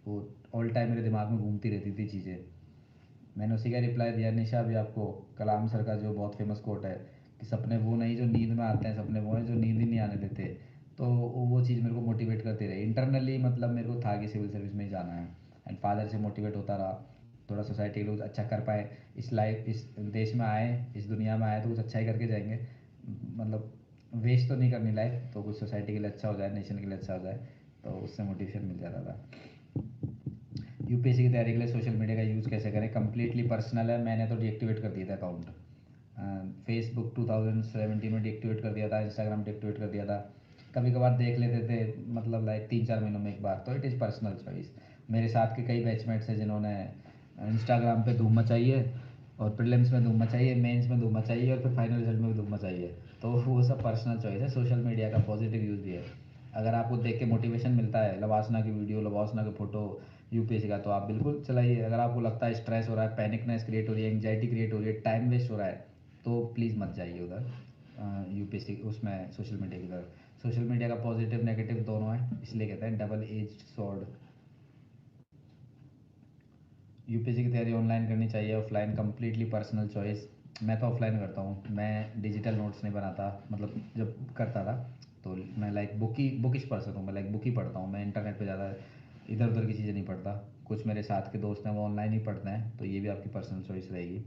Speaker 2: वो ऑल टाइम मेरे दिमाग में घूमती रहती थी चीज़ें। मैंने उसी का रिप्लाई दिया निशा अभी आपको, कलाम सर का जो बहुत फेमस कोट है कि सपने वो नहीं जो नींद में आते हैं, सपने वो हैं जो नींद ही नहीं आने देते। तो वो चीज़ मेरे को मोटिवेट करती रही इंटरनली, मतलब मेरे को था कि सिविल सर्विस में ही जाना है। एंड फादर से मोटिवेट होता रहा, थोड़ा सोसाइटी के लिए कुछ अच्छा कर पाए, इस लाइफ, इस देश में आए, इस दुनिया में आए तो कुछ अच्छा ही करके जाएंगे। मतलब वेस्ट तो नहीं करनी लाइफ, तो कुछ सोसाइटी के लिए अच्छा हो जाए, नेशन के लिए अच्छा हो जाए, तो उससे मोटिवेशन मिल जाता था। यूपीएससी की तैयारी के लिए सोशल मीडिया का यूज़ कैसे करें? कम्प्लीटली पर्सनल है, मैंने तो डीएक्टिवेट कर दिया था अकाउंट। फेसबुक 2017 में डीएक्टिवेट कर दिया था, इंस्टाग्राम डीएक्टिवेट कर दिया था। कभी कभार देख लेते थे, मतलब लाइक 3-4 महीनों में एक बार। तो इट इज़ पर्सनल चॉइस। मेरे साथ के कई बैचमेट्स हैं जिन्होंने इंस्टाग्राम पे धूम मचाई है, और प्रीलिम्स में धूम मचाई है, मेंस में धूम मचाई है, और फिर फाइनल रिजल्ट में भी धूम मचाई है। तो वो सब पर्सनल चॉइस है, सोशल मीडिया का पॉजिटिव यूज़ भी है। अगर आपको देख के मोटिवेशन मिलता है, लवासना की वीडियो, लवासना के फ़ोटो, यूपीएससी का, तो आप बिल्कुल चलाइए। अगर आपको लगता है स्ट्रेस हो रहा है, पैनिकनेस क्रिएट हो रही है, एंग्जाइटी क्रिएट हो रही है, टाइम वेस्ट हो रहा है, तो प्लीज़ मत जाइए उधर यूपीएससी उसमें सोशल मीडिया की तरफ। सोशल मीडिया का पॉजिटिव नेगेटिव दोनों है, इसलिए कहते हैं डबल एज्ड स्वॉर्ड। यूपीएससी की तैयारी ऑनलाइन करनी चाहिए ऑफलाइन, कम्प्लीटली पर्सनल चॉइस। मैं तो ऑफलाइन करता हूँ, मैं डिजिटल नोट्स नहीं बनाता, मतलब जब करता था तो मैं लाइक बुकिश पर्सन हूँ, मैं लाइक बुक ही पढ़ता हूँ। मैं इंटरनेट पे ज़्यादा इधर उधर की चीज़ें नहीं पढ़ता। कुछ मेरे साथ के दोस्त हैं वो ऑनलाइन ही पढ़ते हैं, तो ये भी आपकी पर्सनल चॉइस रहेगी।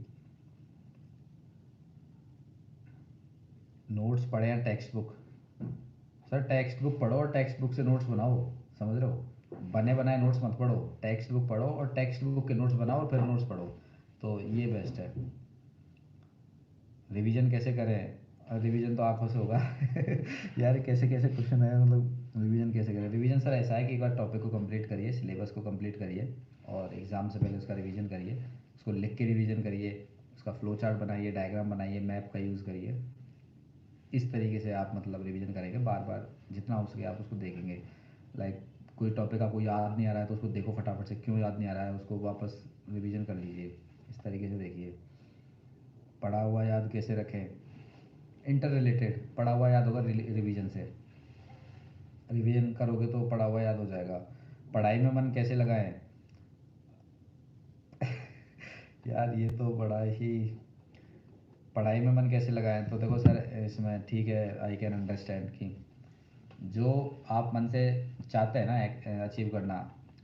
Speaker 2: नोट्स पढ़े या text book? Sir text book पढ़ो और टेक्स्ट बुक से नोट्स बनाओ, समझ रहे हो? बने बनाए नोट्स मत पढ़ो, टेक्स्ट बुक पढ़ो और टेक्स्ट बुक के नोट्स बनाओ और फिर नोट्स पढ़ो, तो ये बेस्ट है। रिवीजन कैसे करें? रिवीजन तो आंखों से होगा। यार कैसे कैसे क्वेश्चन है, मतलब रिवीजन कैसे करें? रिवीजन सर ऐसा है कि एक बार टॉपिक को कंप्लीट करिए, सिलेबस को कंप्लीट करिए और एग्ज़ाम से पहले उसका रिवीजन करिए, उसको लिख के रिवीजन करिए, उसका फ्लो चार्ट बनाइए, डायग्राम बनाइए, मैप का यूज़ करिए। इस तरीके से आप मतलब रिवीजन करेंगे बार बार, जितना हो सके आप उसको देखेंगे। लाइक कोई टॉपिक आपको याद नहीं आ रहा है तो उसको देखो फटाफट से, क्यों याद नहीं आ रहा है उसको वापस रिवीजन कर लीजिए, इस तरीके से देखिए। पढ़ा हुआ याद कैसे रखें? इंटर रिलेटेड पढ़ा हुआ याद होगा रिवीजन से। रिवीजन करोगे तो पढ़ा हुआ याद हो जाएगा। पढ़ाई में मन कैसे लगाएं? यार ये तो बड़ा ही, पढ़ाई में मन कैसे लगाएं तो देखो सर, इसमें ठीक है, आई कैन अंडरस्टैंड कि जो आप मन से चाहते हैं ना अचीव करना,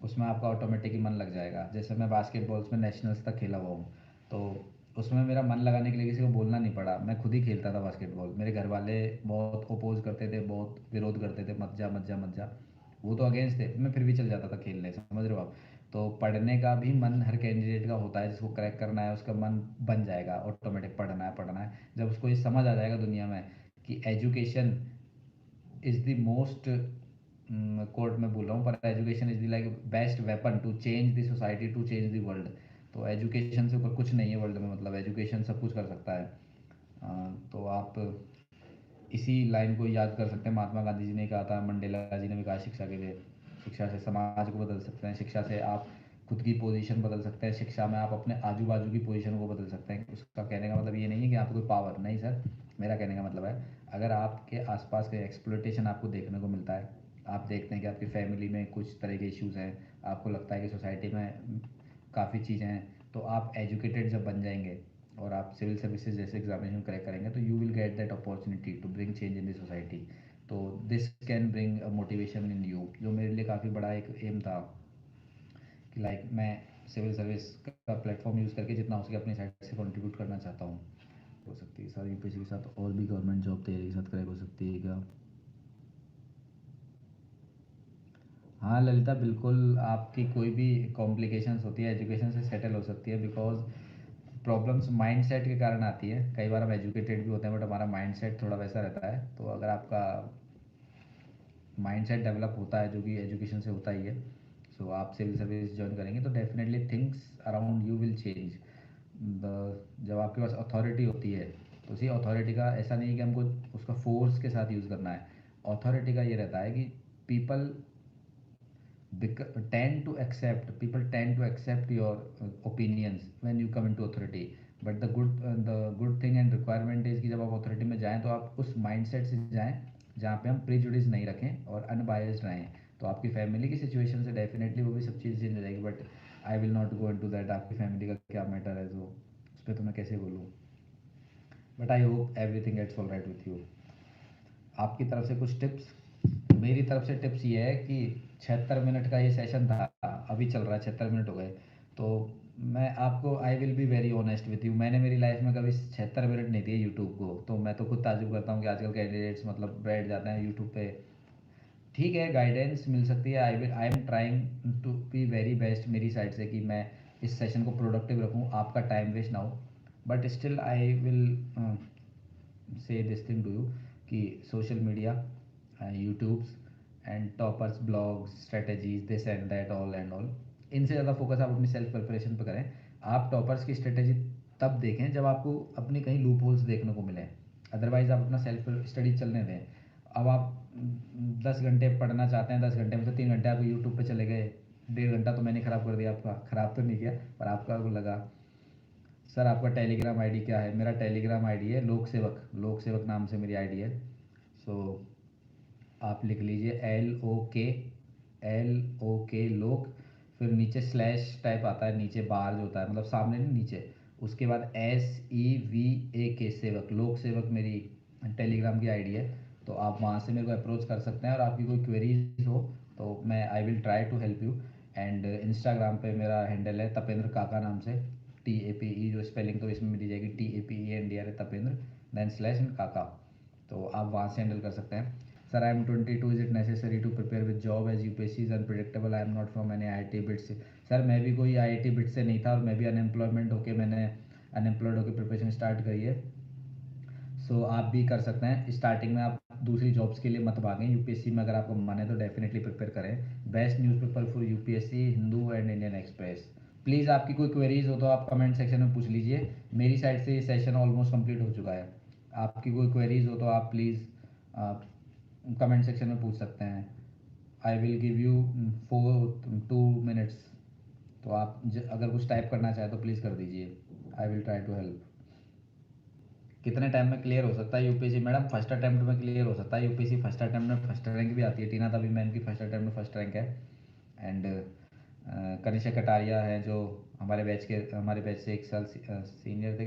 Speaker 2: उसमें आपका ऑटोमेटिक ही मन लग जाएगा। जैसे मैं बास्केटबॉल्स में नेशनल्स तक खेला हुआ हूँ, तो उसमें मेरा मन लगाने के लिए किसी को बोलना नहीं पड़ा, मैं खुद ही खेलता था बास्केटबॉल। मेरे घर वाले बहुत अपोज करते थे, बहुत विरोध करते थे, मत जा मत जा मत जा, वो तो अगेंस्ट थे, मैं फिर भी चल जाता था खेलने, समझ रहे हो आप? तो पढ़ने का भी मन हर कैंडिडेट का होता है, जिसको क्रैक करना है उसका मन बन जाएगा ऑटोमेटिक, पढ़ना है पढ़ना है। जब उसको ये समझ आ जाएगा दुनिया में कि education is the most, quote में बोल रहा हूँ पर education is the like best weapon to change the society, to change the world. तो एजुकेशन से ऊपर कुछ नहीं है वर्ल्ड में, मतलब एजुकेशन सब कुछ कर सकता है। तो आप इसी लाइन को याद कर सकते हैं, महात्मा गांधी जी ने कहा था, मंडेला जी ने भी कहा शिक्षा के लिए। शिक्षा से समाज को बदल सकते हैं, शिक्षा से आप खुद की पोजीशन बदल सकते हैं, शिक्षा में आप अपने आजू बाजू की पोजीशन को बदल सकते हैं। उसका कहने का मतलब ये नहीं है कि आपको कोई पावर नहीं सर, मेरा कहने का मतलब है अगर आपके आसपास के एक्सप्लोइटेशन आपको देखने को मिलता है, आप देखते हैं कि आपकी फैमिली में कुछ तरह के इश्यूज़ हैं, आपको लगता है कि सोसाइटी में काफ़ी चीज़ें हैं, तो आप एजुकेटेड जब बन जाएंगे और आप सिविल सर्विसेज जैसे एग्जामिनेशन क्रैक करेंगे, तो you will get that opportunity to bring change in the society. तो this can bring motivation in you, जो मेरे लिए काफ़ी बड़ा एक एम था कि लाइक मैं सिविल सर्विस का प्लेटफॉर्म यूज़ करके जितना हो सके अपनी साइड से कंट्रीब्यूट करना चाहता हूँ। हो सकती है सर यूपीएससी के साथ और भी गवर्नमेंट जॉब तैयारी के साथ क्रैक हो सकती है क्या? हाँ ललिता, बिल्कुल आपकी कोई भी कॉम्प्लिकेशंस होती है एजुकेशन से सेटल हो सकती है, बिकॉज प्रॉब्लम्स माइंडसेट के कारण आती है। कई बार हम एजुकेटेड भी होते हैं बट हमारा माइंडसेट थोड़ा वैसा रहता है, तो अगर आपका माइंडसेट डेवलप होता है जो कि एजुकेशन से होता ही है, सो आप सिविल सर्विस ज्वाइन करेंगे तो definitely things around you will change. The जब आपके पास अथॉरिटी होती है, तो उसी अथॉरिटी का ऐसा नहीं है कि हमको उसका फोर्स के साथ यूज़ करना है। अथॉरिटी का ये रहता है कि people tend to accept your opinions when you come into authority, but the good thing and requirement is कि जब आप अथॉरिटी में जाएं तो आप उस माइंडसेट से जाएं जहाँ पे हम प्रीजुडिस नहीं रखें और अनबायस्ड रहें। तो आपकी फैमिली की सिचुएशन से डेफिनेटली वो भी सब चीज़ चेंज हो जाएगी, but I will not go into that, आपकी फैमिली का क्या मैटर है, तो उस पर तो मैं कैसे बोलूँ। But I hope everything gets all right with you. आपकी तरफ से कुछ टिप्स? मेरी तरफ से टिप्स ये है कि 76 मिनट का ये सेशन था, अभी चल रहा है, 76 मिनट हो गए, तो मैं आपको आई will be very honest with you, मैंने मेरी लाइफ में कभी 76 मिनट नहीं दिए यूट्यूब को। तो मैं तो खुद ताजुब करता हूँ कि आजकल कैंडिडेट्स मतलब बैठ जाते हैं यूट्यूब पे। ठीक है गाइडेंस मिल सकती है, I am trying to be very best मेरी साइड से कि मैं इस सेशन को प्रोडक्टिव रखूँ, आपका टाइम वेस्ट ना हो। But still I will say this thing to you कि social media, YouTubes and toppers blogs strategies this and that all and all, इनसे ज़्यादा फोकस आप अपनी सेल्फ प्रिपरेशन पे करें। आप टॉपर्स की स्ट्रेटजी तब देखें जब आपको अपनी कहीं लूप होल्स देखने को मिले, अदरवाइज आप अपना सेल्फ स्टडी चलने दें। अब आप 10 घंटे पढ़ना चाहते हैं, 10 घंटे में से 3 घंटे आप यूट्यूब पे चले गए, डेढ़ घंटा तो मैंने ख़राब कर दिया आपका, ख़राब तो नहीं किया पर आपका को लगा। सर आपका टेलीग्राम आईडी क्या है? मेरा टेलीग्राम आईडी है लोक सेवक, लोक सेवक नाम से मेरी आईडी है। सो आप लिख लीजिए LOK लोक, फिर नीचे स्लैश टाइप आता है, नीचे बार जो होता है मतलब सामने नहीं नीचे, उसके बाद SEVAK सेवक, लोक सेवक मेरी टेलीग्राम की आईडी है। तो आप वहाँ से मेरे को अप्रोच कर सकते हैं और आपकी कोई क्वेरीज हो तो मैं I will try to help you. And Instagram पे मेरा हैंडल है तपेंद्र काका नाम से, TAPE, जो स्पेलिंग तो इसमें मिल जाएगी TAPENDR है तपेंद्र, देन स्लैश एंड काका। तो आप वहाँ से हैंडल कर सकते हैं। Sir I am 22, is it necessary to prepare with job as UPSC is unpredictable, I am not from any IIT BIT से। सर मैं भी कोई IIT बिट से नहीं था और मैं भी अनएम्प्लॉयड होकर प्रिपरेशन स्टार्ट करी है। सो आप भी कर सकते हैं। स्टार्टिंग में आप दूसरी जॉब्स के लिए मत भागें, UPSC में अगर आपको मन है तो डेफिनेटली प्रिपेयर करें। Best newspaper for UPSC Hindu and Indian express. Please आपकी कोई क्वेरीज हो तो आप कमेंट सेक्शन में पूछ लीजिए। मेरी साइड से ये सेशन ऑलमोस्ट कंप्लीट हो चुका है। आपकी कोई क्वेरीज हो तो आप प्लीज़ कमेंट सेक्शन में पूछ सकते हैं। I will give you 2 minutes. तो आप अगर कुछ टाइप करना चाहे तो प्लीज़ कर दीजिए। I will try to help. कितने टाइम में क्लियर हो सकता है UPSC? मैडम फर्स्ट अटेम्प्ट में क्लियर हो सकता है UPSC। फर्स्ट अटेम्प्ट में फर्स्ट रैंक भी आती है। टीना तभी मैम की फर्स्ट अटेम्प्ट में फर्स्ट रैंक है। एंड कनिष्क कटारिया है जो हमारे बैच से 1 साल सीनियर थे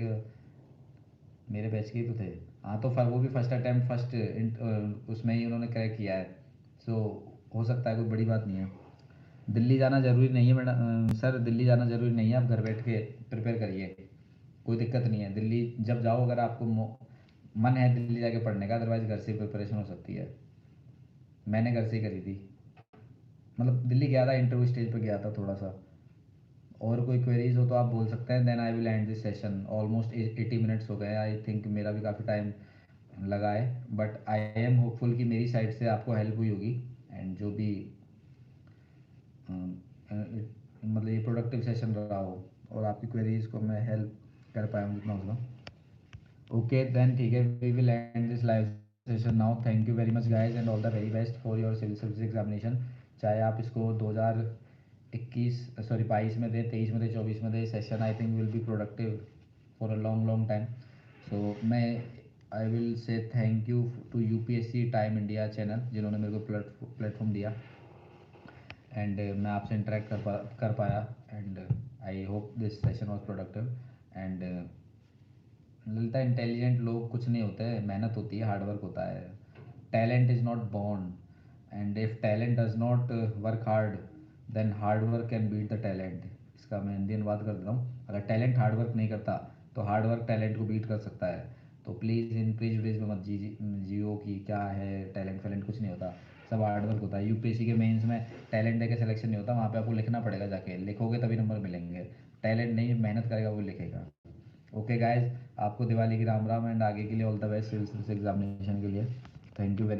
Speaker 2: मेरे बैच के ही तो थे। हाँ तो वो भी फर्स्ट अटेम्प्ट उसमें ही उन्होंने क्रैक किया है। सो हो सकता है, कोई बड़ी बात नहीं है। दिल्ली जाना ज़रूरी नहीं है मैडम, सर दिल्ली जाना ज़रूरी नहीं है, आप घर बैठ के प्रिपेयर करिए, कोई दिक्कत नहीं है। दिल्ली जब जाओ अगर आपको मन है दिल्ली जाके पढ़ने का, अदरवाइज़ घर से प्रिपरेशन हो सकती है। मैंने घर से ही करी थी, मतलब दिल्ली गया था, इंटरव्यू स्टेज पे गया था थोड़ा सा। और कोई क्वेरीज हो तो आप बोल सकते हैं। Then I will end this session. Almost 80 minutes हो गए। आई थिंक मेरा भी काफ़ी टाइम लगा है बट आई एम होपफुल कि मेरी साइड से आपको हेल्प हुई होगी। एंड जो भी मतलब ये प्रोडक्टिव सेशन रहा हो और आपकी क्वेरीज को मैं हेल्प कर पाया हूँ जितना होगा। ओके देन ठीक है, we will end this live session now. Thank you very much guys and all the very best for your civil service examination. चाहे आप इसको 2021 सॉरी 22 में दें, 23 में दें, 24 में दें, session I think will be productive for a long long time. So मैं I will say thank you to UPSC Time India channel जिन्होंने मेरे को प्लेटफॉर्म दिया। एंड मैं आपसे इंटरेक्ट कर पाया। And I hope this session was productive. And Lalita, intelligent लोग कुछ नहीं होते, मेहनत होती है, हार्ड वर्क होता है। Talent is not born, and if talent does not work hard then hard work can beat the talent. इसका मैं हिंदी अनुवाद कर देता हूँ। अगर टैलेंट हार्ड वर्क नहीं करता तो हार्ड वर्क टैलेंट को बीट कर सकता है। तो प्लीज़ इन प्रीजुडिस में मत जियो कि क्या है टैलेंट फैलेंट, कुछ नहीं होता, सब हार्ड वर्क होता है। UPSC के मेंस में टैलेंट देके सिलेक्शन नहीं होता, वहाँ पे आपको लिखना पड़ेगा, जाके लिखोगे तभी नंबर मिलेंगे। टैलेंट नहीं, मेहनत करेगा वो लिखेगा। ओके गाइज, आपको दिवाली की राम राम एंड आगे के लिए all the best civil service examination के लिए। Thank you very